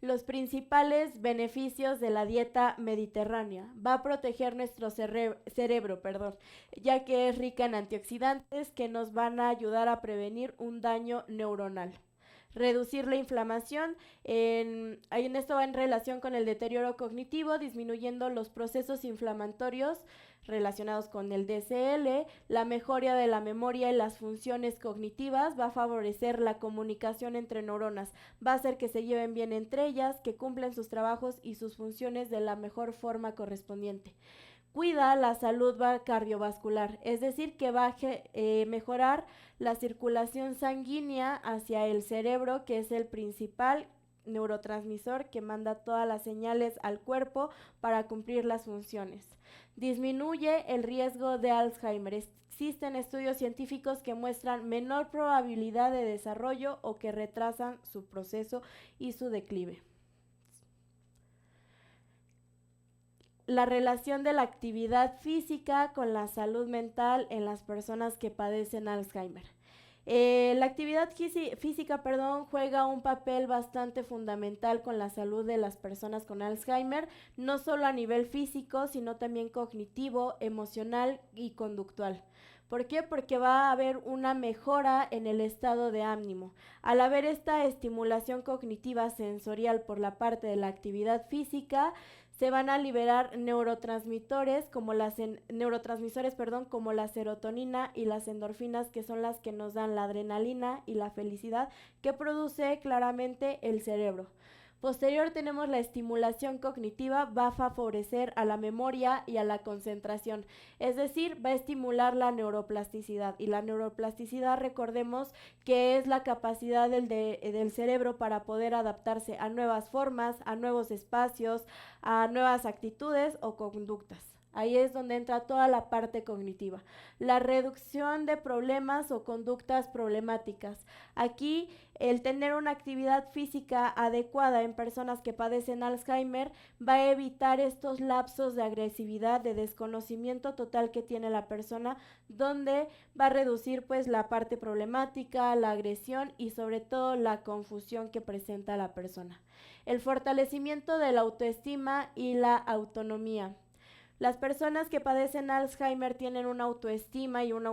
Los principales beneficios de la dieta mediterránea. Va a proteger nuestro cerebro, ya que es rica en antioxidantes que nos van a ayudar a prevenir un daño neuronal. Reducir la inflamación, en esto va en relación con el deterioro cognitivo, disminuyendo los procesos inflamatorios relacionados con el DCL, la mejora de la memoria y las funciones cognitivas, va a favorecer la comunicación entre neuronas, va a hacer que se lleven bien entre ellas, que cumplan sus trabajos y sus funciones de la mejor forma correspondiente. cuida la salud cardiovascular, es decir, que va a mejorar la circulación sanguínea hacia el cerebro, que es el principal neurotransmisor que manda todas las señales al cuerpo para cumplir las funciones. Disminuye el riesgo de Alzheimer. Existen estudios científicos que muestran menor probabilidad de desarrollo o que retrasan su proceso y su declive. La relación de la actividad física con la salud mental en las personas que padecen Alzheimer. La actividad física, juega un papel bastante fundamental con la salud de las personas con Alzheimer, no solo a nivel físico, sino también cognitivo, emocional y conductual. ¿Por qué? Porque va a haber una mejora en el estado de ánimo. Al haber esta estimulación cognitiva sensorial por la parte de la actividad física, se van a liberar neurotransmisores como la serotonina y las endorfinas, que son las que nos dan la adrenalina y la felicidad que produce claramente el cerebro. Posterior tenemos la estimulación cognitiva, va a favorecer a la memoria y a la concentración, es decir, va a estimular la neuroplasticidad, y la neuroplasticidad, recordemos que es la capacidad del cerebro para poder adaptarse a nuevas formas, a nuevos espacios, a nuevas actitudes o conductas. Ahí es donde entra toda la parte cognitiva. La reducción de problemas o conductas problemáticas. Aquí el tener una actividad física adecuada en personas que padecen Alzheimer va a evitar estos lapsos de agresividad, de desconocimiento total que tiene la persona, donde va a reducir pues la parte problemática, la agresión y sobre todo la confusión que presenta la persona. El fortalecimiento de la autoestima y la autonomía. Las personas que padecen Alzheimer tienen una autoestima y una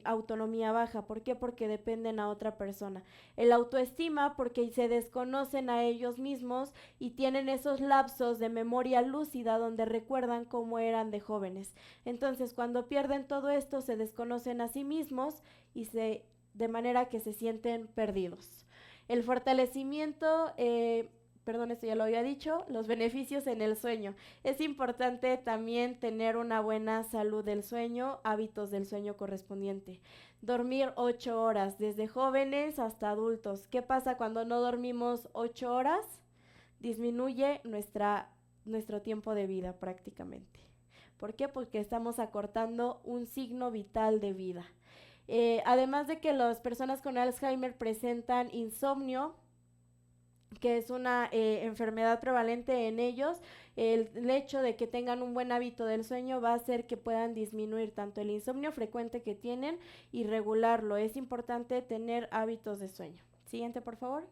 autonomía baja. ¿Por qué? Porque dependen a otra persona. El autoestima porque se desconocen a ellos mismos y tienen esos lapsos de memoria lúcida donde recuerdan cómo eran de jóvenes. Entonces, cuando pierden todo esto, se desconocen a sí mismos y de manera que se sienten perdidos. El fortalecimiento esto ya lo había dicho, los beneficios en el sueño. Es importante también tener una buena salud del sueño, hábitos del sueño correspondiente. Dormir 8 horas, desde jóvenes hasta adultos. ¿Qué pasa cuando no dormimos 8 horas? Disminuye nuestro tiempo de vida prácticamente. ¿Por qué? Porque estamos acortando un signo vital de vida. Además de que las personas con Alzheimer presentan insomnio, que es una enfermedad prevalente en ellos, el hecho de que tengan un buen hábito del sueño va a hacer que puedan disminuir tanto el insomnio frecuente que tienen y regularlo. Es importante tener hábitos de sueño. Siguiente, por favor.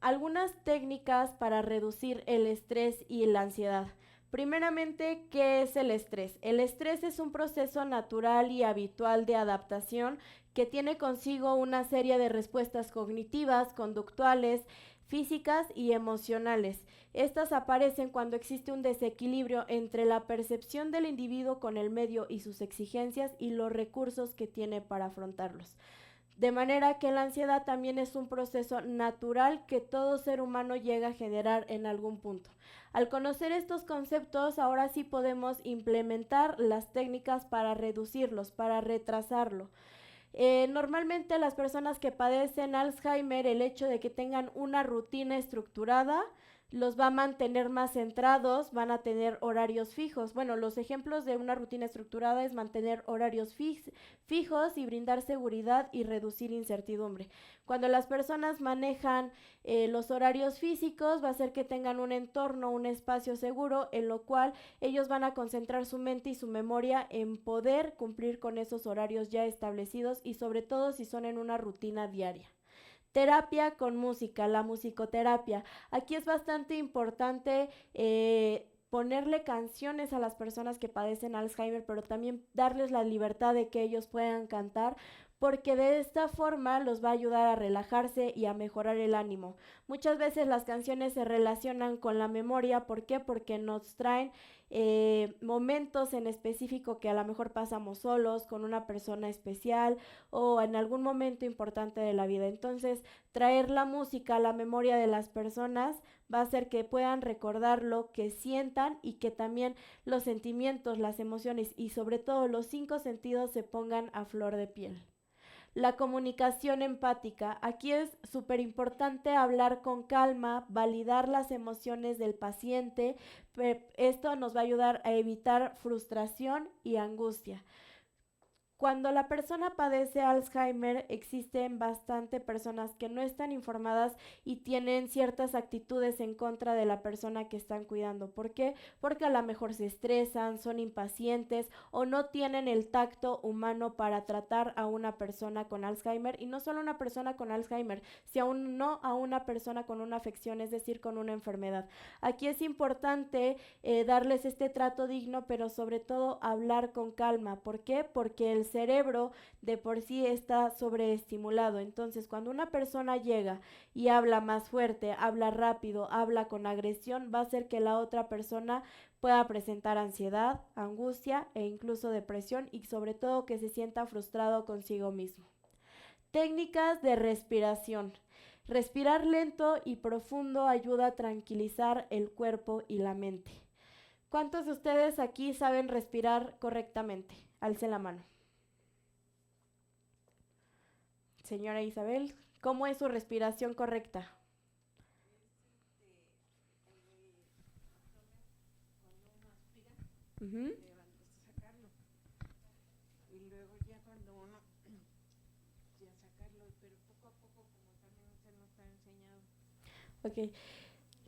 Algunas técnicas para reducir el estrés y la ansiedad. Primeramente, ¿qué es el estrés? El estrés es un proceso natural y habitual de adaptación que tiene consigo una serie de respuestas cognitivas, conductuales, físicas y emocionales. Estas aparecen cuando existe un desequilibrio entre la percepción del individuo con el medio y sus exigencias y los recursos que tiene para afrontarlos. De manera que la ansiedad también es un proceso natural que todo ser humano llega a generar en algún punto. Al conocer estos conceptos, ahora sí podemos implementar las técnicas para reducirlos, para retrasarlo. Normalmente las personas que padecen Alzheimer, el hecho de que tengan una rutina estructurada los va a mantener más centrados, van a tener horarios fijos. Bueno, los ejemplos de una rutina estructurada es mantener horarios fijos y brindar seguridad y reducir incertidumbre. Cuando las personas manejan los horarios físicos, va a hacer que tengan un entorno, un espacio seguro, en lo cual ellos van a concentrar su mente y su memoria en poder cumplir con esos horarios ya establecidos y sobre todo si son en una rutina diaria. Terapia con música, la musicoterapia. Aquí es bastante importante ponerle canciones a las personas que padecen Alzheimer, pero también darles la libertad de que ellos puedan cantar, porque de esta forma los va a ayudar a relajarse y a mejorar el ánimo. Muchas veces las canciones se relacionan con la memoria. ¿Por qué? Porque nos traen momentos en específico que a lo mejor pasamos solos, con una persona especial o en algún momento importante de la vida. Entonces, traer la música a la memoria de las personas va a hacer que puedan recordarlo, que sientan y que también los sentimientos, las emociones y sobre todo los 5 sentidos se pongan a flor de piel. La comunicación empática. Aquí es súper importante hablar con calma, validar las emociones del paciente. Esto nos va a ayudar a evitar frustración y angustia. Cuando la persona padece Alzheimer, existen bastante personas que no están informadas y tienen ciertas actitudes en contra de la persona que están cuidando. ¿Por qué? Porque a lo mejor se estresan, son impacientes o no tienen el tacto humano para tratar a una persona con Alzheimer, y no solo una persona con Alzheimer, sino a una persona con una afección, es decir, con una enfermedad. Aquí es importante darles este trato digno, pero sobre todo hablar con calma. ¿Por qué? Porque el cerebro de por sí está sobreestimulado. Entonces, cuando una persona llega y habla más fuerte, habla rápido, habla con agresión, va a hacer que la otra persona pueda presentar ansiedad, angustia e incluso depresión, y sobre todo que se sienta frustrado consigo mismo. Técnicas de respiración. Respirar lento y profundo ayuda a tranquilizar el cuerpo y la mente. ¿Cuántos de ustedes aquí saben respirar correctamente? Alce la mano. Señora Isabel, ¿cómo es su respiración correcta? Uh-huh. Sacarlo. Y luego ya cuando uno ya sacarlo, pero poco a poco, como también se nos ha enseñado. Ok.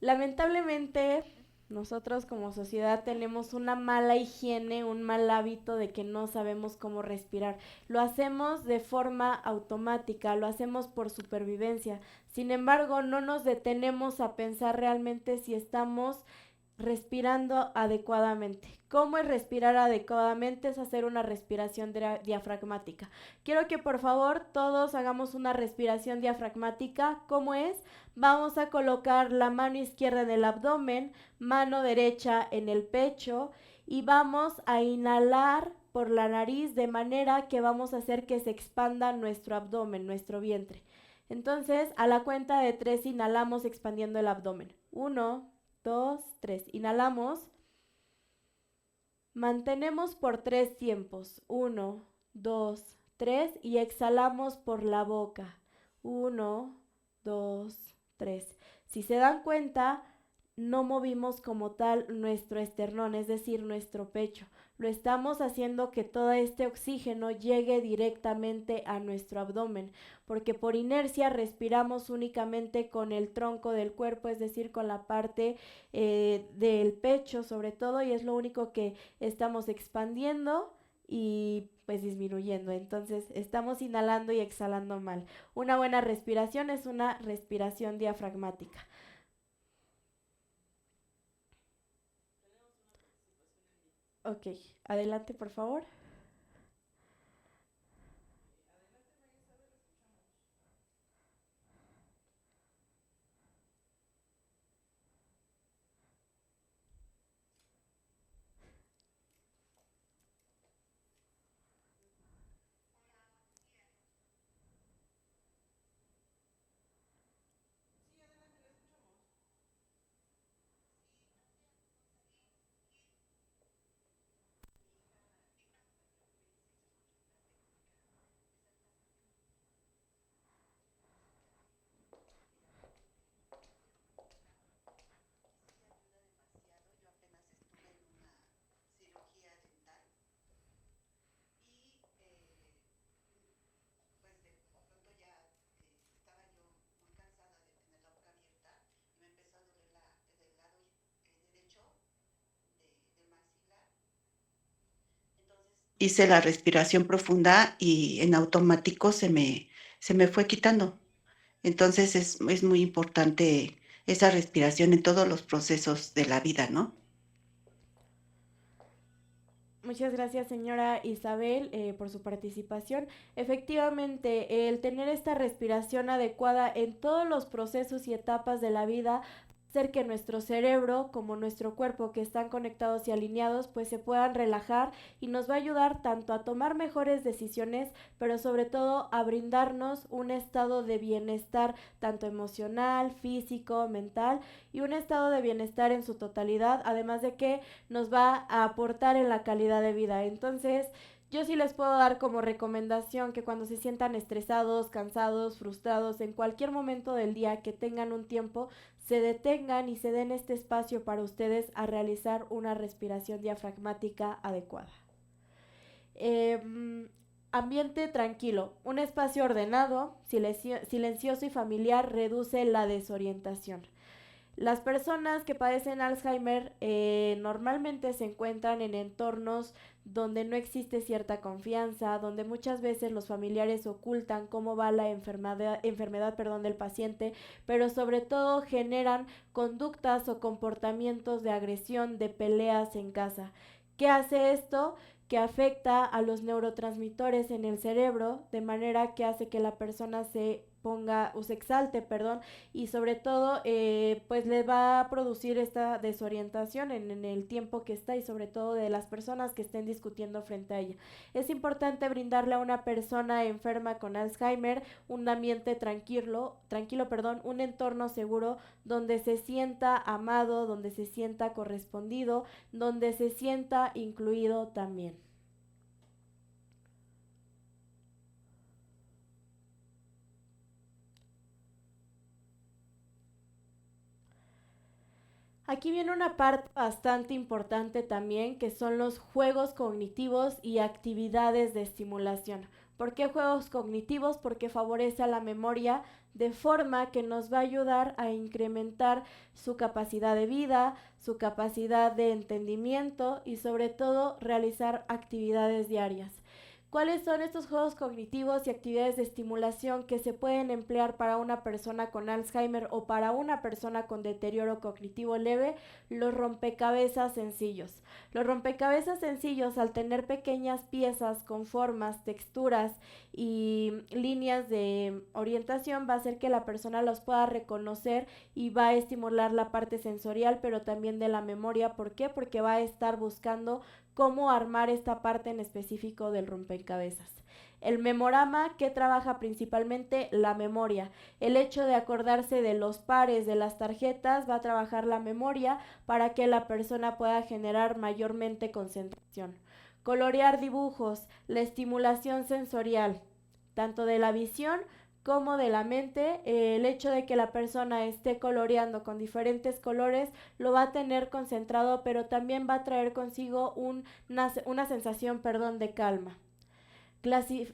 Lamentablemente, nosotros como sociedad tenemos una mala higiene, un mal hábito de que no sabemos cómo respirar. Lo hacemos de forma automática, lo hacemos por supervivencia. Sin embargo, no nos detenemos a pensar realmente si estamos respirando adecuadamente. ¿Cómo es respirar adecuadamente? Es hacer una respiración diafragmática. Quiero que por favor todos hagamos una respiración diafragmática. ¿Cómo es? Vamos a colocar la mano izquierda en el abdomen, mano derecha en el pecho, y vamos a inhalar por la nariz de manera que vamos a hacer que se expanda nuestro abdomen, nuestro vientre. Entonces, a la cuenta de 3 inhalamos expandiendo el abdomen. 1, 2, 3. Inhalamos. Mantenemos por 3 tiempos. 1, 2, 3. Y exhalamos por la boca. 1, 2, 3. Si se dan cuenta, no movimos como tal nuestro esternón, es decir, nuestro pecho. Lo estamos haciendo que todo este oxígeno llegue directamente a nuestro abdomen, porque por inercia respiramos únicamente con el tronco del cuerpo, es decir, con la parte del pecho sobre todo, y es lo único que estamos expandiendo y pues disminuyendo. Entonces estamos inhalando y exhalando mal. Una buena respiración es una respiración diafragmática. Ok, adelante por favor. Hice la respiración profunda y en automático se me fue quitando. Entonces es muy importante esa respiración en todos los procesos de la vida, ¿no? Muchas gracias, señora Isabel, por su participación. Efectivamente, el tener esta respiración adecuada en todos los procesos y etapas de la vida hacer que nuestro cerebro, como nuestro cuerpo, que están conectados y alineados, pues se puedan relajar y nos va a ayudar tanto a tomar mejores decisiones, pero sobre todo a brindarnos un estado de bienestar, tanto emocional, físico, mental, y un estado de bienestar en su totalidad, además de que nos va a aportar en la calidad de vida. Entonces, yo sí les puedo dar como recomendación que cuando se sientan estresados, cansados, frustrados, en cualquier momento del día que tengan un tiempo, se detengan y se den este espacio para ustedes a realizar una respiración diafragmática adecuada. Ambiente tranquilo. Un espacio ordenado, silencioso y familiar reduce la desorientación. Las personas que padecen Alzheimer normalmente se encuentran en entornos donde no existe cierta confianza, donde muchas veces los familiares ocultan cómo va la enfermedad del paciente, pero sobre todo generan conductas o comportamientos de agresión, de peleas en casa. ¿Qué hace esto? Que afecta a los neurotransmisores en el cerebro, de manera que hace que la persona se exalte, y sobre todo pues le va a producir esta desorientación en el tiempo que está, y sobre todo de las personas que estén discutiendo frente a ella. Es importante brindarle a una persona enferma con Alzheimer un ambiente tranquilo, un entorno seguro donde se sienta amado, donde se sienta correspondido, donde se sienta incluido también. Aquí viene una parte bastante importante también, que son los juegos cognitivos y actividades de estimulación. ¿Por qué juegos cognitivos? Porque favorece a la memoria de forma que nos va a ayudar a incrementar su capacidad de vida, su capacidad de entendimiento y sobre todo realizar actividades diarias. ¿Cuáles son estos juegos cognitivos y actividades de estimulación que se pueden emplear para una persona con Alzheimer o para una persona con deterioro cognitivo leve? Los rompecabezas sencillos. Los rompecabezas sencillos, al tener pequeñas piezas con formas, texturas y líneas de orientación, va a hacer que la persona los pueda reconocer y va a estimular la parte sensorial, pero también de la memoria. ¿Por qué? Porque va a estar buscando cómo armar esta parte en específico del rompecabezas. El memorama, que trabaja principalmente la memoria. El hecho de acordarse de los pares de las tarjetas va a trabajar la memoria para que la persona pueda generar mayormente concentración. Colorear dibujos, la estimulación sensorial, tanto de la visión como de la mente. El hecho de que la persona esté coloreando con diferentes colores lo va a tener concentrado, pero también va a traer consigo una sensación de calma.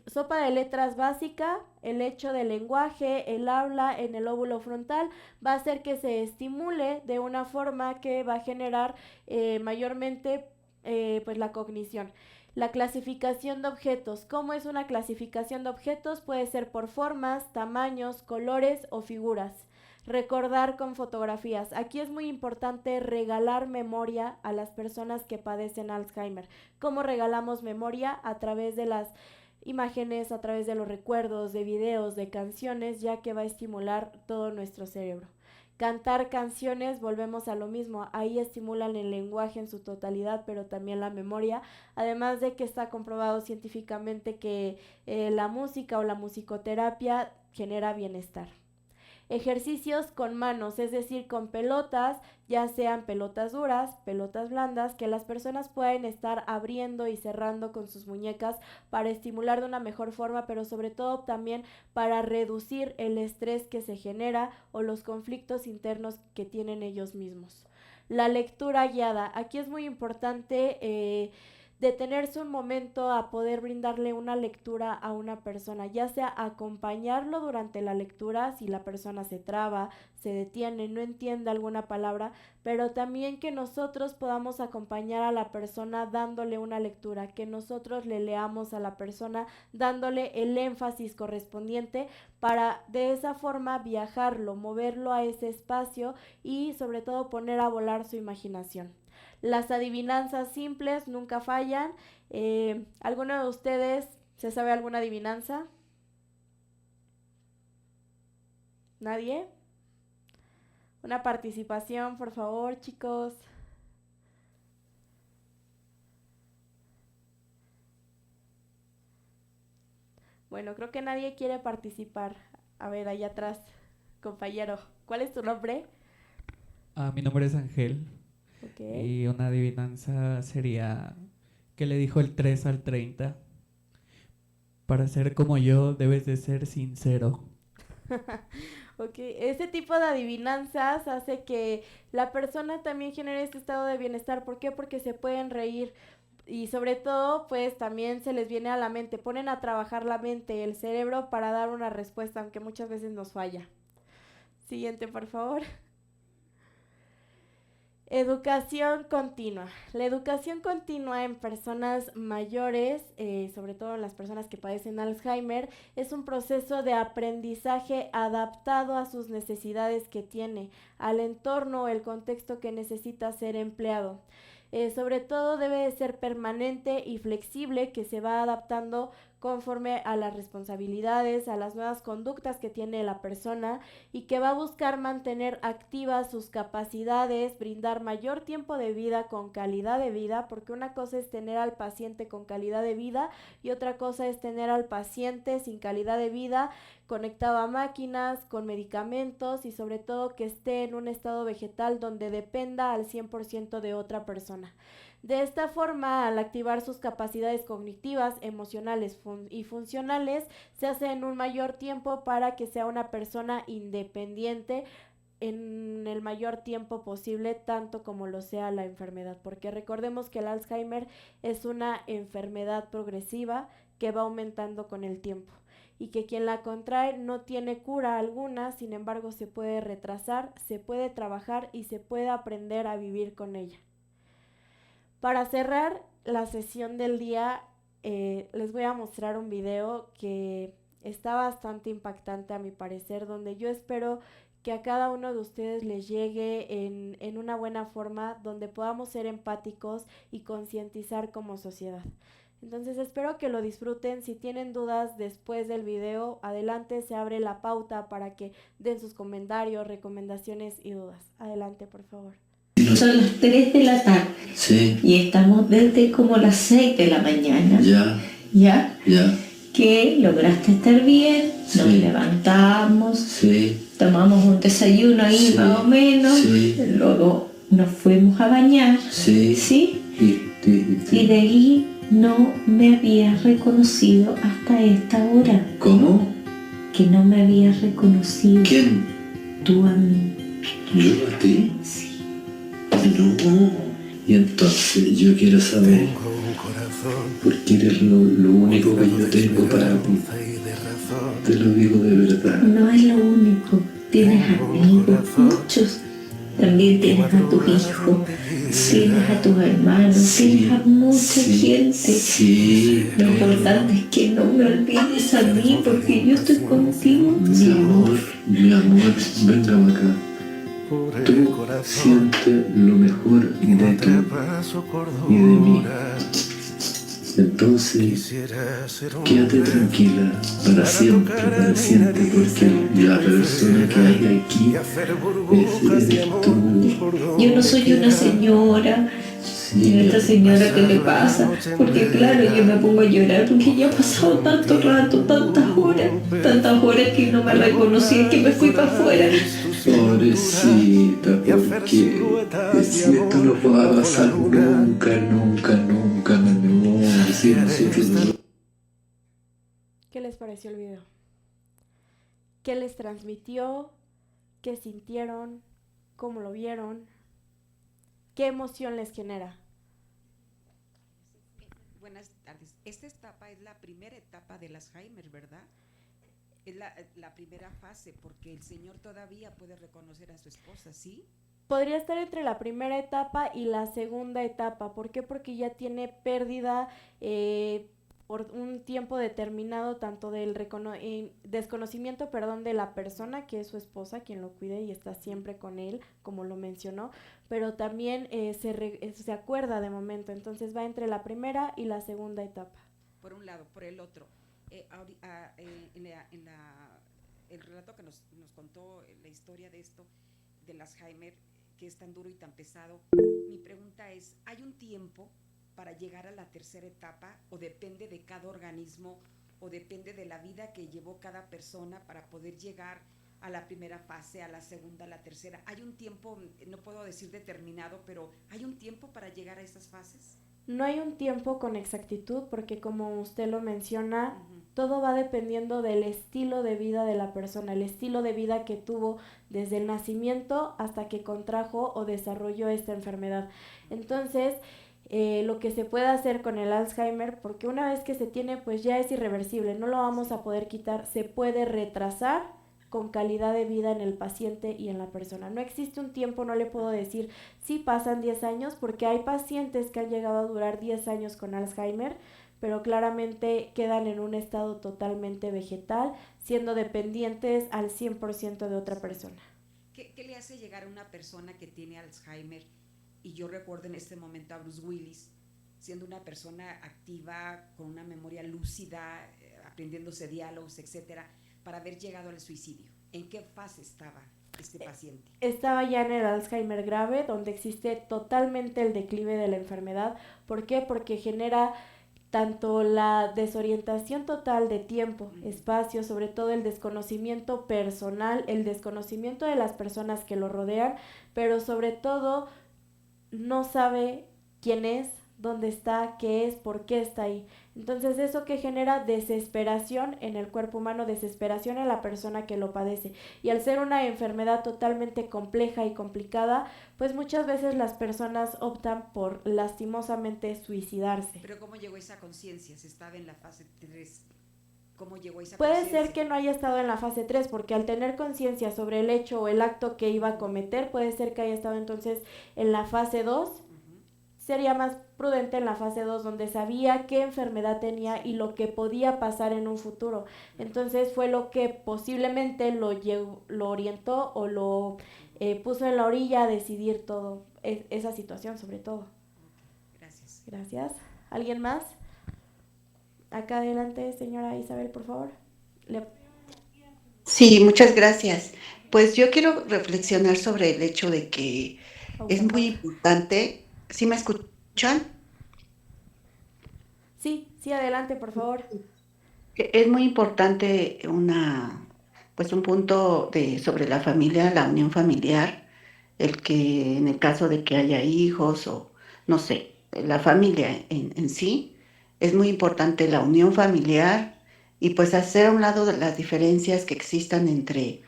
Sopa de letras básica, el hecho del lenguaje, el habla en el lóbulo frontal va a hacer que se estimule de una forma que va a generar mayormente pues la cognición. La clasificación de objetos. ¿Cómo es una clasificación de objetos? Puede ser por formas, tamaños, colores o figuras. Recordar con fotografías. Aquí es muy importante regalar memoria a las personas que padecen Alzheimer. ¿Cómo regalamos memoria? A través de las imágenes, a través de los recuerdos, de videos, de canciones, ya que va a estimular todo nuestro cerebro. Cantar canciones, volvemos a lo mismo, ahí estimulan el lenguaje en su totalidad, pero también la memoria, además de que está comprobado científicamente que la música o la musicoterapia genera bienestar. Ejercicios con manos, es decir, con pelotas, ya sean pelotas duras, pelotas blandas, que las personas pueden estar abriendo y cerrando con sus muñecas para estimular de una mejor forma, pero sobre todo también para reducir el estrés que se genera o los conflictos internos que tienen ellos mismos. La lectura guiada, aquí es muy importante detenerse un momento a poder brindarle una lectura a una persona, ya sea acompañarlo durante la lectura si la persona se traba, se detiene, no entiende alguna palabra, pero también que nosotros podamos acompañar a la persona dándole una lectura, que nosotros le leamos a la persona dándole el énfasis correspondiente para de esa forma viajarlo, moverlo a ese espacio y sobre todo poner a volar su imaginación. Las adivinanzas simples nunca fallan. ¿Alguno de ustedes se sabe alguna adivinanza? ¿Nadie? Una participación, por favor, chicos. Bueno, creo que nadie quiere participar. A ver, allá atrás, compañero, ¿cuál es tu nombre? Mi nombre es Ángel. Okay. Y una adivinanza sería, ¿qué le dijo el 3 al 30? Para ser como yo debes de ser sincero. Ok, este tipo de adivinanzas hace que la persona también genere este estado de bienestar. ¿Por qué? Porque se pueden reír y sobre todo, pues también se les viene a la mente, ponen a trabajar la mente, el cerebro para dar una respuesta, aunque muchas veces nos falla. Siguiente, por favor. Educación continua. La educación continua en personas mayores, sobre todo en las personas que padecen Alzheimer, es un proceso de aprendizaje adaptado a sus necesidades que tiene, al entorno o el contexto que necesita ser empleado. Sobre todo debe de ser permanente y flexible, que se va adaptando conforme a las responsabilidades, a las nuevas conductas que tiene la persona y que va a buscar mantener activas sus capacidades, brindar mayor tiempo de vida con calidad de vida, porque una cosa es tener al paciente con calidad de vida y otra cosa es tener al paciente sin calidad de vida, conectado a máquinas, con medicamentos y sobre todo que esté en un estado vegetal donde dependa al 100% de otra persona. De esta forma, al activar sus capacidades cognitivas, emocionales y funcionales, se hace en un mayor tiempo para que sea una persona independiente en el mayor tiempo posible, tanto como lo sea la enfermedad, porque recordemos que el Alzheimer es una enfermedad progresiva que va aumentando con el tiempo y que quien la contrae no tiene cura alguna, sin embargo se puede retrasar, se puede trabajar y se puede aprender a vivir con ella. Para cerrar la sesión del día, les voy a mostrar un video que está bastante impactante a mi parecer, donde yo espero que a cada uno de ustedes les llegue en una buena forma, donde podamos ser empáticos y concientizar como sociedad. Entonces espero que lo disfruten. Si tienen dudas después del video, adelante, se abre la pauta para que den sus comentarios, recomendaciones y dudas. Adelante, por favor. Son las 3 de la tarde. Sí. Y estamos desde como las 6 de la mañana. Ya. ¿Ya? Ya. Que lograste estar bien, Sí. nos levantamos, Sí. tomamos un desayuno ahí Sí. más o menos, Sí. luego nos fuimos a bañar, Sí. ¿sí? Y Y de ahí no me habías reconocido hasta esta hora. ¿Cómo? Que no me habías reconocido. ¿Quién? Tú a mí. ¿Yo a ti? Sí. No. Y entonces yo quiero saber, porque eres lo único que yo tengo para ti. Te lo digo de verdad. No es lo único. Tienes amigos, muchos. También tienes a tus hijos, tienes a tus hermanos, Sí. tienes a mucha Sí. gente. Sí. Lo importante es que no me olvides a mí, porque yo estoy contigo. Mi amor, venga acá. Tú sientes lo mejor de ti y de mí. Entonces, quédate tranquila para siempre, porque la persona que hay aquí eres tú. Yo no soy una señora. Sí, ¿Y a esta señora qué le pasa? Porque claro, yo me pongo a llorar porque ya ha pasado tanto rato, tantas horas que no me reconocí, que me fui para afuera. pobrecita, porque si esto no va a pasar nunca, mi amor. Si nosotros no. ¿Qué les pareció el video? ¿Qué les transmitió? ¿Qué sintieron? ¿Cómo lo vieron? ¿Qué emoción les genera? Buenas tardes. Esta etapa es la primera etapa del Alzheimer, ¿verdad? Es la primera fase, porque el señor todavía puede reconocer a su esposa, ¿sí? Podría estar entre la primera etapa y la segunda etapa. ¿Por qué? Porque ya tiene pérdida por un tiempo determinado, tanto del desconocimiento, de la persona que es su esposa, quien lo cuide y está siempre con él, como lo mencionó, pero también se acuerda de momento, entonces va entre la primera y la segunda etapa. Por un lado, por el otro, el relato que nos contó la historia de esto, del Alzheimer, que es tan duro y tan pesado, mi pregunta es, ¿hay un tiempo para llegar a la tercera etapa o depende de cada organismo o depende de la vida que llevó cada persona para poder llegar a la primera fase, a la segunda, a la tercera? ¿Hay un tiempo, no puedo decir determinado, pero hay un tiempo para llegar a estas fases? No hay un tiempo con exactitud porque como usted lo menciona, todo va dependiendo del estilo de vida de la persona, el estilo de vida que tuvo desde el nacimiento hasta que contrajo o desarrolló esta enfermedad. Entonces, lo que se puede hacer con el Alzheimer, porque una vez que se tiene, pues ya es irreversible, no lo vamos a poder quitar, se puede retrasar con calidad de vida en el paciente y en la persona. No existe un tiempo, no le puedo decir si pasan 10 años, porque hay pacientes que han llegado a durar 10 años con Alzheimer, pero claramente quedan en un estado totalmente vegetal, siendo dependientes al 100% de otra persona. ¿Qué le hace llegar a una persona que tiene Alzheimer? Y yo recuerdo en este momento a Bruce Willis, siendo una persona activa, con una memoria lúcida, aprendiéndose diálogos, etcétera, para haber llegado al suicidio. ¿En qué fase estaba este paciente? Estaba ya en el Alzheimer grave, donde existe totalmente el declive de la enfermedad. ¿Por qué? Porque genera tanto la desorientación total de tiempo, espacio, sobre todo el desconocimiento personal, el desconocimiento de las personas que lo rodean, pero sobre todo no sabe quién es, dónde está, qué es, por qué está ahí. Entonces eso que genera desesperación en el cuerpo humano, desesperación en la persona que lo padece. Y al ser una enfermedad totalmente compleja y complicada, pues muchas veces las personas optan por lastimosamente suicidarse. Pero ¿cómo llegó esa conciencia? ¿Se estaba en la fase 3? ¿Cómo llegó esa Puede conciencia? ser que no haya estado en la fase 3, porque al tener conciencia sobre el hecho o el acto que iba a cometer, puede ser que haya estado entonces en la fase 2. Sería más prudente en la fase 2, donde sabía qué enfermedad tenía y lo que podía pasar en un futuro. Entonces fue lo que posiblemente lo orientó o lo puso en la orilla a decidir todo, esa situación sobre todo. Gracias. Gracias. ¿Alguien más? Acá adelante, señora Isabel, por favor. Sí, muchas gracias. Pues yo quiero reflexionar sobre el hecho de que es muy importante. ¿Sí me escuchan? Sí, adelante, por favor. Es muy importante pues un punto sobre la familia, la unión familiar, el que en el caso de que haya hijos o no sé, la familia en sí, es muy importante la unión familiar y pues hacer a un lado de las diferencias que existan entre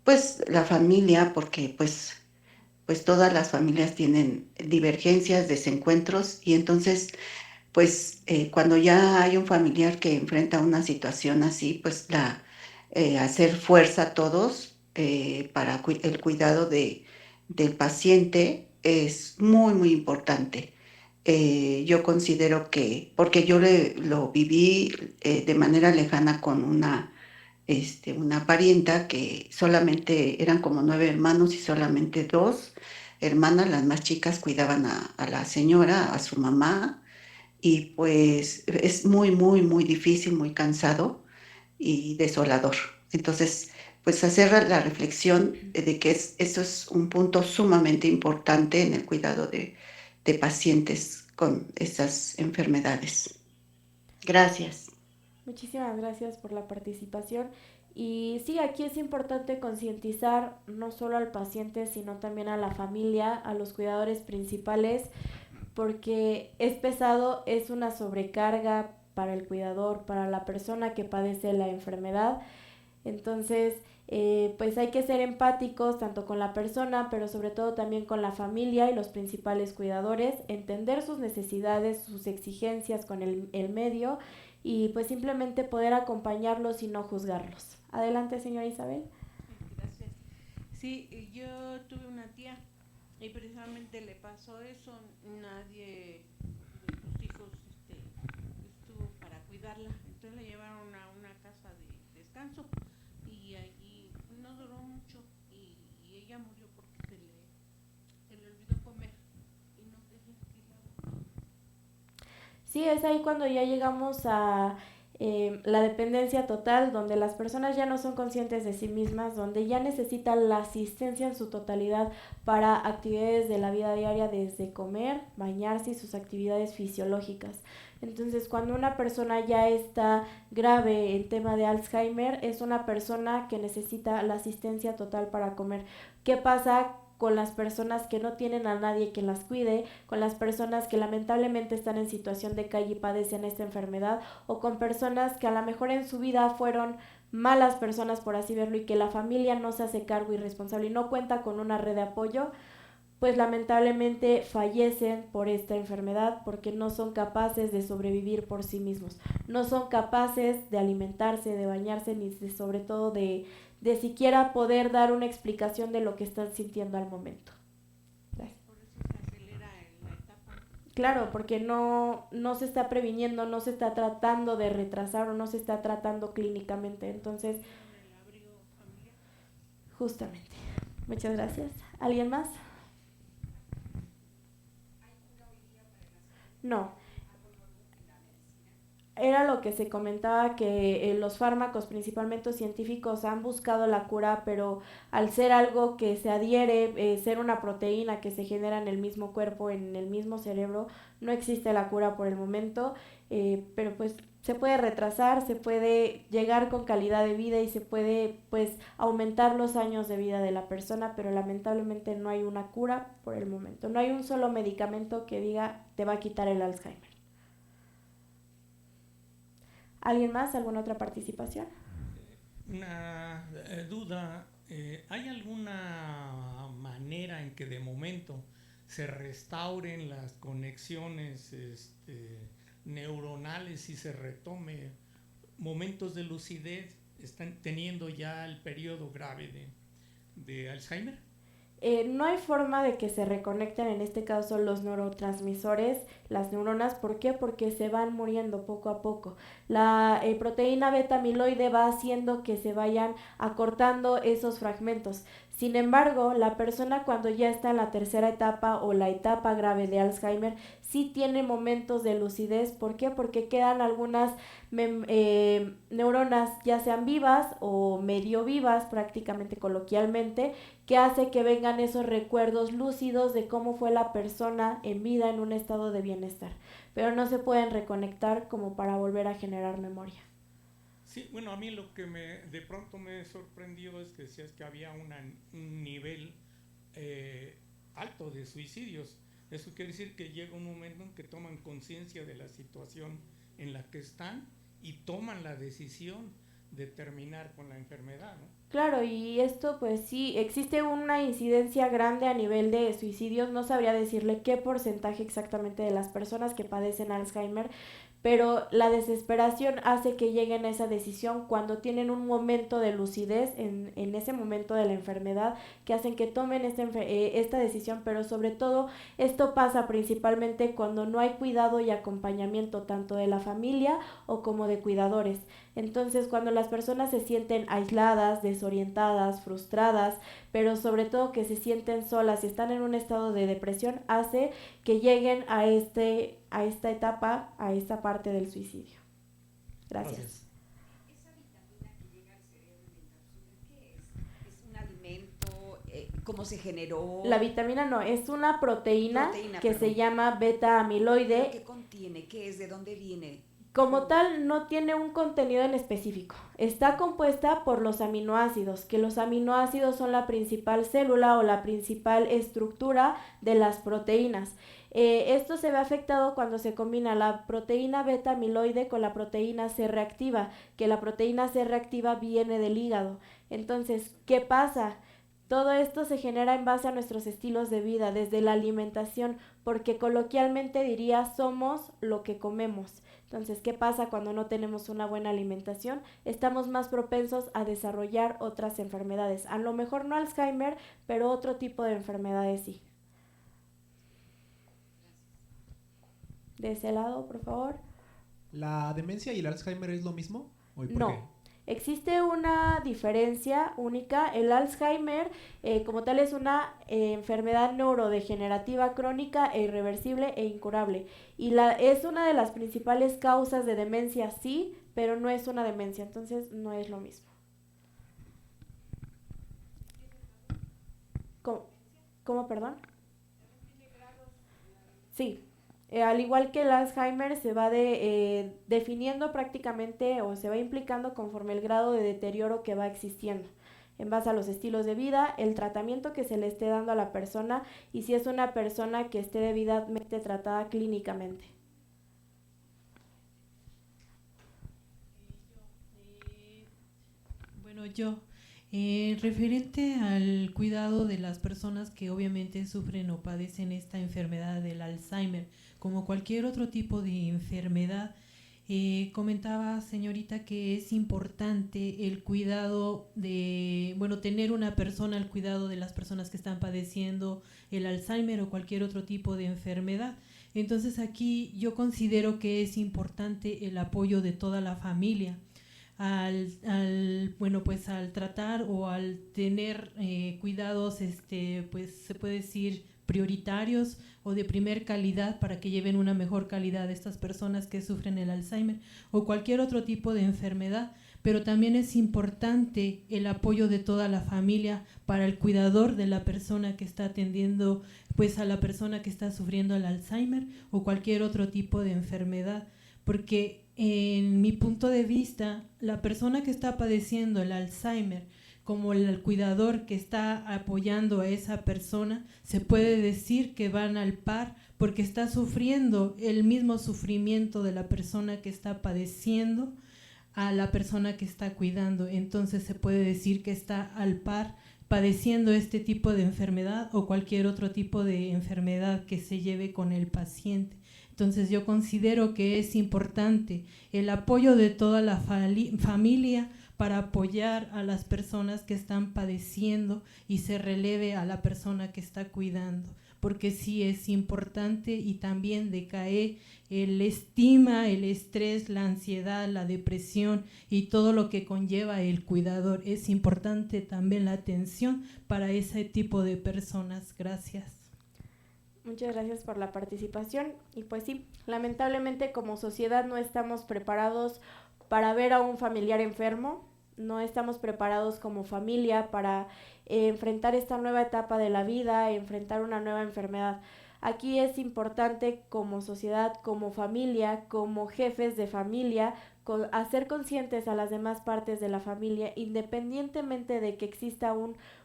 pues la familia, porque pues todas las familias tienen divergencias, desencuentros y entonces pues cuando ya hay un familiar que enfrenta una situación así, pues hacer fuerza a todos para el cuidado del paciente es muy, muy importante. Yo considero que, porque yo lo viví de manera lejana con una parienta que solamente eran como 9 hermanos y solamente 2 hermanas, las más chicas, cuidaban a la señora, a su mamá, y pues es muy, muy, muy difícil, muy cansado y desolador. Entonces, pues hacer la reflexión de que eso es un punto sumamente importante en el cuidado de pacientes con esas enfermedades. Gracias. Muchísimas gracias por la participación. Y sí, aquí es importante concientizar no solo al paciente, sino también a la familia, a los cuidadores principales, porque es pesado, es una sobrecarga para el cuidador, para la persona que padece la enfermedad. Entonces, pues hay que ser empáticos tanto con la persona, pero sobre todo también con la familia y los principales cuidadores, entender sus necesidades, sus exigencias con el medio y pues simplemente poder acompañarlos y no juzgarlos. Adelante, señora Isabel. Gracias. Sí, yo tuve una tía y precisamente le pasó eso. Nadie de sus hijos estuvo para cuidar cuidarla. Entonces la llevaron a una casa de descanso y allí no duró mucho y ella murió porque se le olvidó comer y no quería que la... Sí, es ahí cuando ya llegamos a la dependencia total, donde las personas ya no son conscientes de sí mismas, donde ya necesitan la asistencia en su totalidad para actividades de la vida diaria, desde comer, bañarse y sus actividades fisiológicas. Entonces, cuando una persona ya está grave en tema de Alzheimer, es una persona que necesita la asistencia total para comer. ¿Qué pasa con las personas que no tienen a nadie que las cuide, con las personas que lamentablemente están en situación de calle y padecen esta enfermedad, o con personas que a lo mejor en su vida fueron malas personas, por así verlo, y que la familia no se hace cargo y responsable y no cuenta con una red de apoyo? Pues lamentablemente fallecen por esta enfermedad porque no son capaces de sobrevivir por sí mismos, no son capaces de alimentarse, de bañarse, ni de, sobre todo de siquiera poder dar una explicación de lo que están sintiendo al momento. Gracias. Por eso se acelera la etapa. Claro, porque no se está previniendo, no se está tratando de retrasar o no se está tratando clínicamente. Entonces, justamente. Muchas gracias. ¿Alguien más? No. Era lo que se comentaba, que los fármacos, principalmente científicos, han buscado la cura, pero al ser algo que se adhiere, ser una proteína que se genera en el mismo cuerpo, en el mismo cerebro, no existe la cura por el momento, pero pues se puede retrasar, se puede llegar con calidad de vida y se puede pues aumentar los años de vida de la persona, pero lamentablemente no hay una cura por el momento. No hay un solo medicamento que diga te va a quitar el Alzheimer. ¿Alguien más? ¿Alguna otra participación? Una duda. ¿Hay alguna manera en que de momento se restauren las conexiones neuronales y se retome momentos de lucidez? ¿Están teniendo ya el periodo grave de Alzheimer? No hay forma de que se reconecten, en este caso, los neurotransmisores, las neuronas. ¿Por qué? Porque se van muriendo poco a poco. La proteína beta amiloide va haciendo que se vayan acortando esos fragmentos. Sin embargo, la persona cuando ya está en la tercera etapa o la etapa grave de Alzheimer, sí tiene momentos de lucidez. ¿Por qué? Porque quedan algunas neuronas, ya sean vivas o medio vivas, prácticamente coloquialmente, que hace que vengan esos recuerdos lúcidos de cómo fue la persona en vida en un estado de bienestar. Pero no se pueden reconectar como para volver a generar memoria. Sí, bueno, a mí lo que de pronto me sorprendió es que decías que había un nivel alto de suicidios. Eso quiere decir que llega un momento en que toman conciencia de la situación en la que están y toman la decisión de terminar con la enfermedad, ¿no? Claro, y esto pues sí, existe una incidencia grande a nivel de suicidios. No sabría decirle qué porcentaje exactamente de las personas que padecen Alzheimer, pero la desesperación hace que lleguen a esa decisión cuando tienen un momento de lucidez en ese momento de la enfermedad, que hacen que tomen esta decisión. Pero sobre todo esto pasa principalmente cuando no hay cuidado y acompañamiento tanto de la familia o como de cuidadores. Entonces, cuando las personas se sienten aisladas, desorientadas, frustradas, pero sobre todo que se sienten solas y están en un estado de depresión, hace que lleguen a esta etapa, a esta parte del suicidio. Gracias. ¿Esa vitamina que llega al cerebro y la encapsula, qué es? ¿Es un alimento? ¿Cómo se generó? La vitamina no, es una proteína que se llama beta amiloide. ¿Qué contiene? ¿Qué es? ¿De dónde viene? Como tal, no tiene un contenido en específico. Está compuesta por los aminoácidos, que los aminoácidos son la principal célula o la principal estructura de las proteínas. Esto se ve afectado cuando se combina la proteína beta amiloide con la proteína C reactiva, que la proteína C reactiva viene del hígado. Entonces, ¿qué pasa? Todo esto se genera en base a nuestros estilos de vida, desde la alimentación, porque coloquialmente diría somos lo que comemos. Entonces, ¿qué pasa cuando no tenemos una buena alimentación? Estamos más propensos a desarrollar otras enfermedades. A lo mejor no Alzheimer, pero otro tipo de enfermedades sí. De ese lado, por favor. ¿La demencia y el Alzheimer es lo mismo? ¿O y por No. qué? Existe una diferencia única. El Alzheimer, como tal, es una enfermedad neurodegenerativa crónica e irreversible e incurable. Y es una de las principales causas de demencia, sí, pero no es una demencia, entonces no es lo mismo. ¿Cómo, perdón? Sí. Al igual que el Alzheimer se va definiendo prácticamente o se va implicando conforme el grado de deterioro que va existiendo, en base a los estilos de vida, el tratamiento que se le esté dando a la persona y si es una persona que esté debidamente tratada clínicamente. Bueno, referente al cuidado de las personas que obviamente sufren o padecen esta enfermedad del Alzheimer, como cualquier otro tipo de enfermedad, comentaba señorita que es importante el cuidado de, tener una persona al cuidado de las personas que están padeciendo el Alzheimer o cualquier otro tipo de enfermedad. Entonces aquí yo considero que es importante el apoyo de toda la familia. Al tratar o al tener cuidados, pues se puede decir prioritarios o de primer calidad para que lleven una mejor calidad de estas personas que sufren el Alzheimer o cualquier otro tipo de enfermedad, pero también es importante el apoyo de toda la familia para el cuidador de la persona que está atendiendo pues a la persona que está sufriendo el Alzheimer o cualquier otro tipo de enfermedad, porque en mi punto de vista, la persona que está padeciendo el Alzheimer, como el cuidador que está apoyando a esa persona, se puede decir que van al par porque está sufriendo el mismo sufrimiento de la persona que está padeciendo a la persona que está cuidando. Entonces se puede decir que está al par padeciendo este tipo de enfermedad o cualquier otro tipo de enfermedad que se lleve con el paciente. Entonces yo considero que es importante el apoyo de toda la familia para apoyar a las personas que están padeciendo y se releve a la persona que está cuidando, porque sí es importante y también decae el estima, el estrés, la ansiedad, la depresión y todo lo que conlleva el cuidador. Es importante también la atención para ese tipo de personas. Gracias. Muchas gracias por la participación. Y pues sí, lamentablemente como sociedad no estamos preparados para ver a un familiar enfermo, no estamos preparados como familia para enfrentar esta nueva etapa de la vida, enfrentar una nueva enfermedad. Aquí es importante como sociedad, como familia, como jefes de familia, hacer conscientes a las demás partes de la familia, independientemente de que exista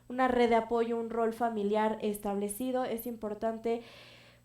una red de apoyo, un rol familiar establecido. Es importante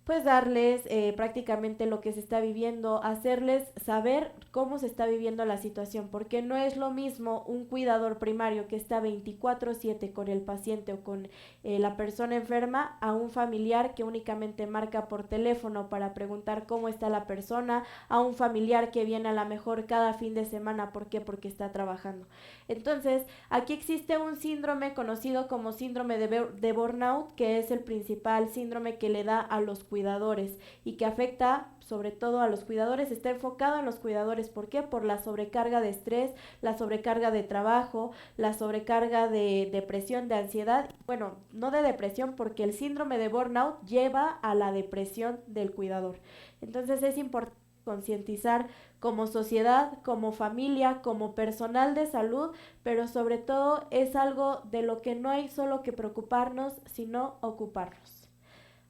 pues darles prácticamente lo que se está viviendo, hacerles saber cómo se está viviendo la situación, porque no es lo mismo un cuidador primario que está 24/7 con el paciente o con la persona enferma a un familiar que únicamente marca por teléfono para preguntar cómo está la persona, a un familiar que viene a lo mejor cada fin de semana. ¿Por qué? Porque está trabajando. Entonces, aquí existe un síndrome conocido como síndrome de burnout, que es el principal síndrome que le da a los cuidadores y que afecta sobre todo a los cuidadores, está enfocado en los cuidadores. ¿Por qué? Por la sobrecarga de estrés, la sobrecarga de trabajo, la sobrecarga de depresión, de ansiedad. Bueno, no de depresión, porque el síndrome de burnout lleva a la depresión del cuidador. Entonces es importante concientizar como sociedad, como familia, como personal de salud, pero sobre todo es algo de lo que no hay solo que preocuparnos, sino ocuparnos.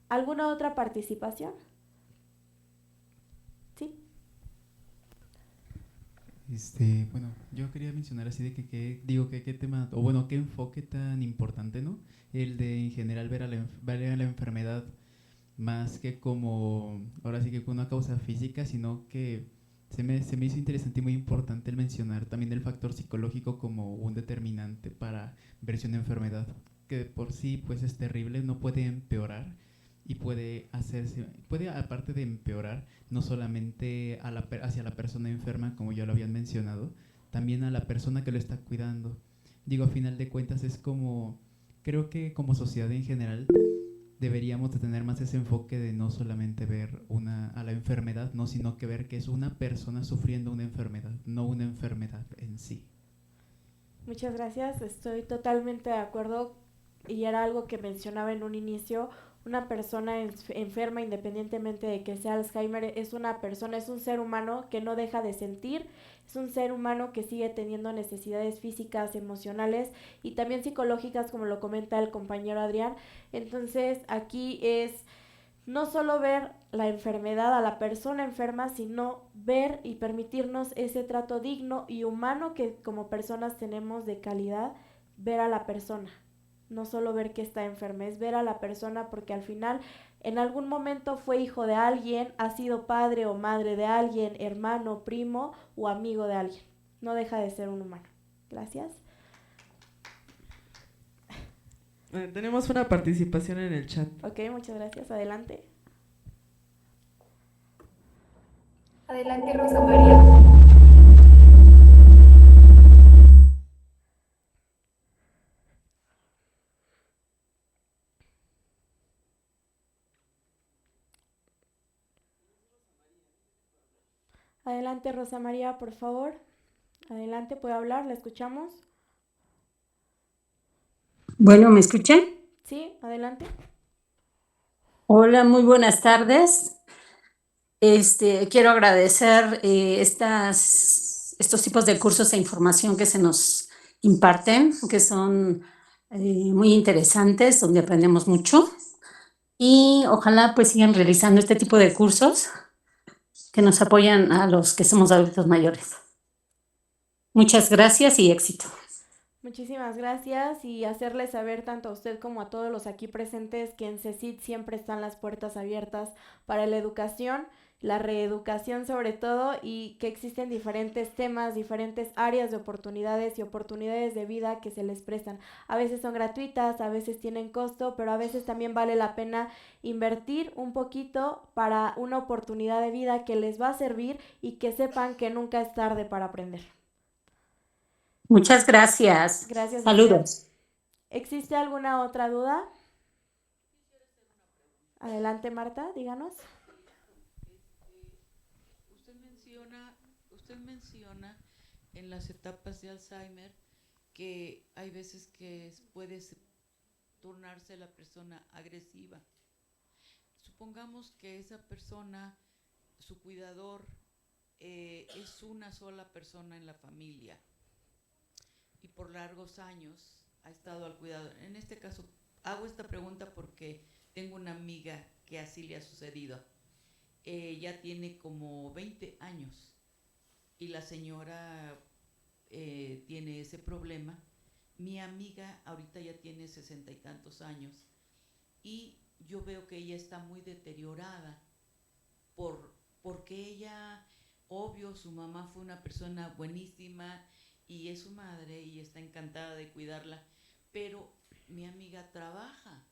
¿Alguna otra participación? ¿Sí? Bueno, yo quería mencionar así de que qué tema, o bueno, qué enfoque tan importante, ¿no? El de en general ver a la enfermedad más que como, ahora sí que como una causa física, sino que se me hizo interesante y muy importante el mencionar también el factor psicológico como un determinante para verse una enfermedad, que de por sí pues es terrible, no puede empeorar y puede aparte de empeorar, no solamente hacia la persona enferma, como ya lo habían mencionado, también a la persona que lo está cuidando. Digo, a final de cuentas es como, creo que como sociedad en general deberíamos de tener más ese enfoque de no solamente ver a la enfermedad, no, sino que ver que es una persona sufriendo una enfermedad, no una enfermedad en sí. Muchas gracias, estoy totalmente de acuerdo y era algo que mencionaba en un inicio. Una persona enferma, independientemente de que sea Alzheimer, es una persona, es un ser humano que no deja de sentir, es un ser humano que sigue teniendo necesidades físicas, emocionales y también psicológicas, como lo comenta el compañero Adrián. Entonces aquí es no solo ver la enfermedad a la persona enferma, sino ver y permitirnos ese trato digno y humano que como personas tenemos de calidad, ver a la persona. No solo ver que está enferma, es ver a la persona porque al final en algún momento fue hijo de alguien, ha sido padre o madre de alguien, hermano, primo o amigo de alguien. No deja de ser un humano. Gracias. Tenemos una participación en el chat. Ok, muchas gracias. Adelante. Adelante, Rosa María. Adelante, Rosa María, por favor. Adelante, puede hablar, la escuchamos. Bueno, ¿me escuchan? Sí, adelante. Hola, muy buenas tardes. Quiero agradecer estos tipos de cursos e información que se nos imparten, que son muy interesantes, donde aprendemos mucho. Y ojalá pues sigan realizando este tipo de cursos que nos apoyan a los que somos adultos mayores. Muchas gracias y éxito. Muchísimas gracias y hacerles saber tanto a usted como a todos los aquí presentes que en CECIT siempre están las puertas abiertas para la educación, la reeducación sobre todo, y que existen diferentes temas, diferentes áreas de oportunidades y oportunidades de vida que se les prestan. A veces son gratuitas, a veces tienen costo, pero a veces también vale la pena invertir un poquito para una oportunidad de vida que les va a servir y que sepan que nunca es tarde para aprender. Muchas gracias. Gracias. Saludos. ¿Existe alguna otra duda? Adelante, Marta, díganos. Usted menciona en las etapas de Alzheimer que hay veces que puede tornarse la persona agresiva. Supongamos que esa persona, su cuidador, es una sola persona en la familia y por largos años ha estado al cuidado. En este caso, hago esta pregunta porque tengo una amiga que así le ha sucedido. Ya tiene como 20 años y la señora tiene ese problema. Mi amiga ahorita ya tiene 60 y tantos años y yo veo que ella está muy deteriorada porque ella, obvio, su mamá fue una persona buenísima y es su madre y está encantada de cuidarla, pero mi amiga trabaja,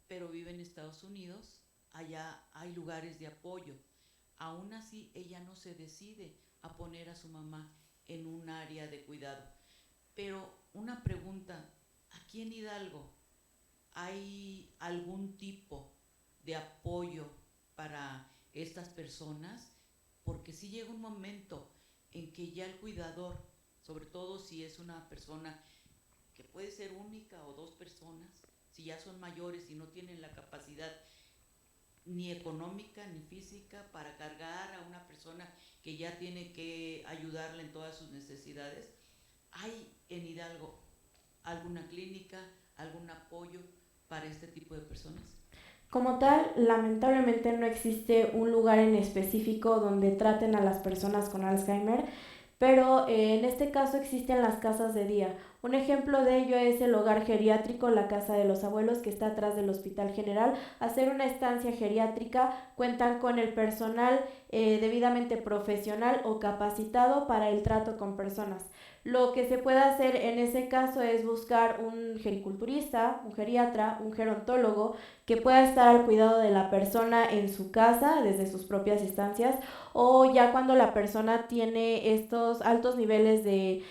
pero vive en Estados Unidos, allá hay lugares de apoyo. Aún así, ella no se decide a poner a su mamá en un área de cuidado. Pero una pregunta, ¿aquí en Hidalgo hay algún tipo de apoyo para estas personas? Porque si llega un momento en que ya el cuidador, sobre todo si es una persona que puede ser única o dos personas, si ya son mayores y no tienen la capacidad ni económica ni física para cargar a una persona que ya tiene que ayudarla en todas sus necesidades, ¿hay en Hidalgo alguna clínica, algún apoyo para este tipo de personas? Como tal, lamentablemente no existe un lugar en específico donde traten a las personas con Alzheimer, pero en este caso existen las casas de día. Un ejemplo de ello es el hogar geriátrico, la Casa de los Abuelos, que está atrás del Hospital General. Hacer una estancia geriátrica, cuentan con el personal debidamente profesional o capacitado para el trato con personas. Lo que se puede hacer en ese caso es buscar un gericulturista, un geriatra, un gerontólogo que pueda estar al cuidado de la persona en su casa desde sus propias instancias, o ya cuando la persona tiene estos altos niveles de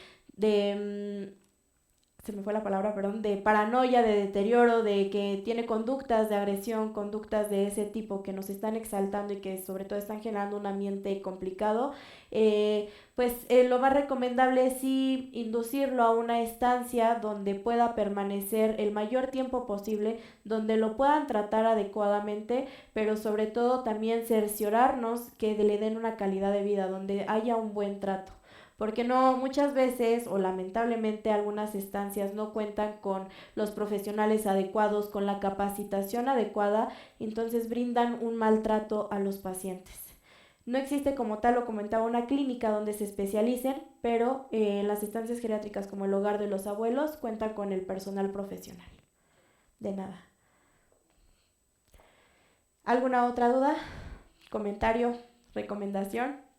se me fue la palabra, perdón, de paranoia, de deterioro, de que tiene conductas de agresión, conductas de ese tipo que nos están exaltando y que sobre todo están generando un ambiente complicado, lo más recomendable es sí inducirlo a una estancia donde pueda permanecer el mayor tiempo posible, donde lo puedan tratar adecuadamente, pero sobre todo también cerciorarnos que le den una calidad de vida, donde haya un buen trato. Porque no, muchas veces o lamentablemente algunas estancias no cuentan con los profesionales adecuados, con la capacitación adecuada, entonces brindan un maltrato a los pacientes. No existe como tal, lo comentaba, una clínica donde se especialicen, pero las estancias geriátricas como el Hogar de los Abuelos cuentan con el personal profesional. De nada. ¿Alguna otra duda? ¿Comentario? ¿Recomendación?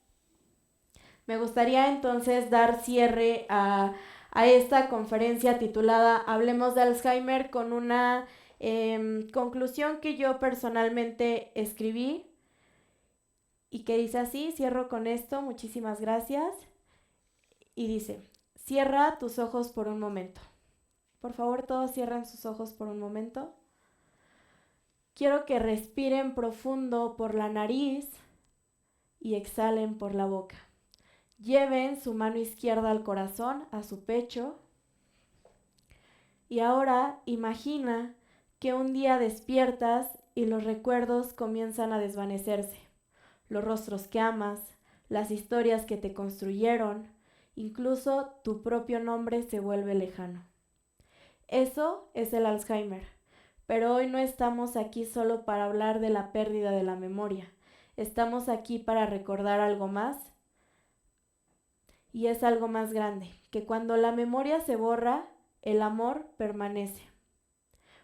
Me gustaría entonces dar cierre a esta conferencia titulada Hablemos de Alzheimer con una conclusión que yo personalmente escribí y que dice así, cierro con esto, muchísimas gracias, y dice, cierra tus ojos por un momento. Por favor, todos cierran sus ojos por un momento. Quiero que respiren profundo por la nariz y exhalen por la boca. Lleven su mano izquierda al corazón, a su pecho. Y ahora imagina que un día despiertas y los recuerdos comienzan a desvanecerse. Los rostros que amas, las historias que te construyeron, incluso tu propio nombre se vuelve lejano. Eso es el Alzheimer. Pero hoy no estamos aquí solo para hablar de la pérdida de la memoria. Estamos aquí para recordar algo más. Y es algo más grande, que cuando la memoria se borra, el amor permanece.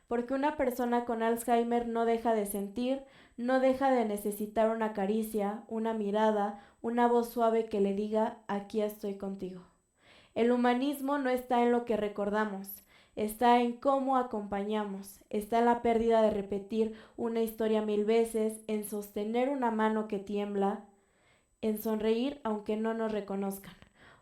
Porque una persona con Alzheimer no deja de sentir, no deja de necesitar una caricia, una mirada, una voz suave que le diga, aquí estoy contigo. El humanismo no está en lo que recordamos, está en cómo acompañamos, está en la pérdida de repetir una historia 1000 veces, en sostener una mano que tiembla, en sonreír aunque no nos reconozcan.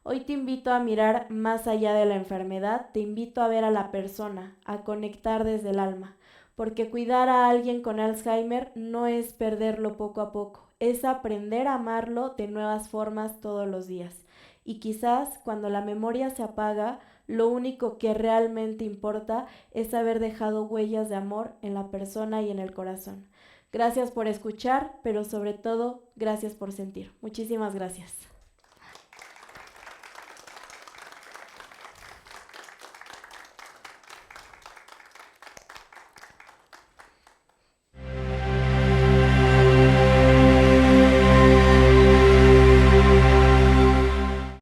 Hoy te invito a mirar más allá de la enfermedad, te invito a ver a la persona, a conectar desde el alma, porque cuidar a alguien con Alzheimer no es perderlo poco a poco, es aprender a amarlo de nuevas formas todos los días. Y quizás cuando la memoria se apaga, lo único que realmente importa es haber dejado huellas de amor en la persona y en el corazón. Gracias por escuchar, pero sobre todo, gracias por sentir. Muchísimas gracias.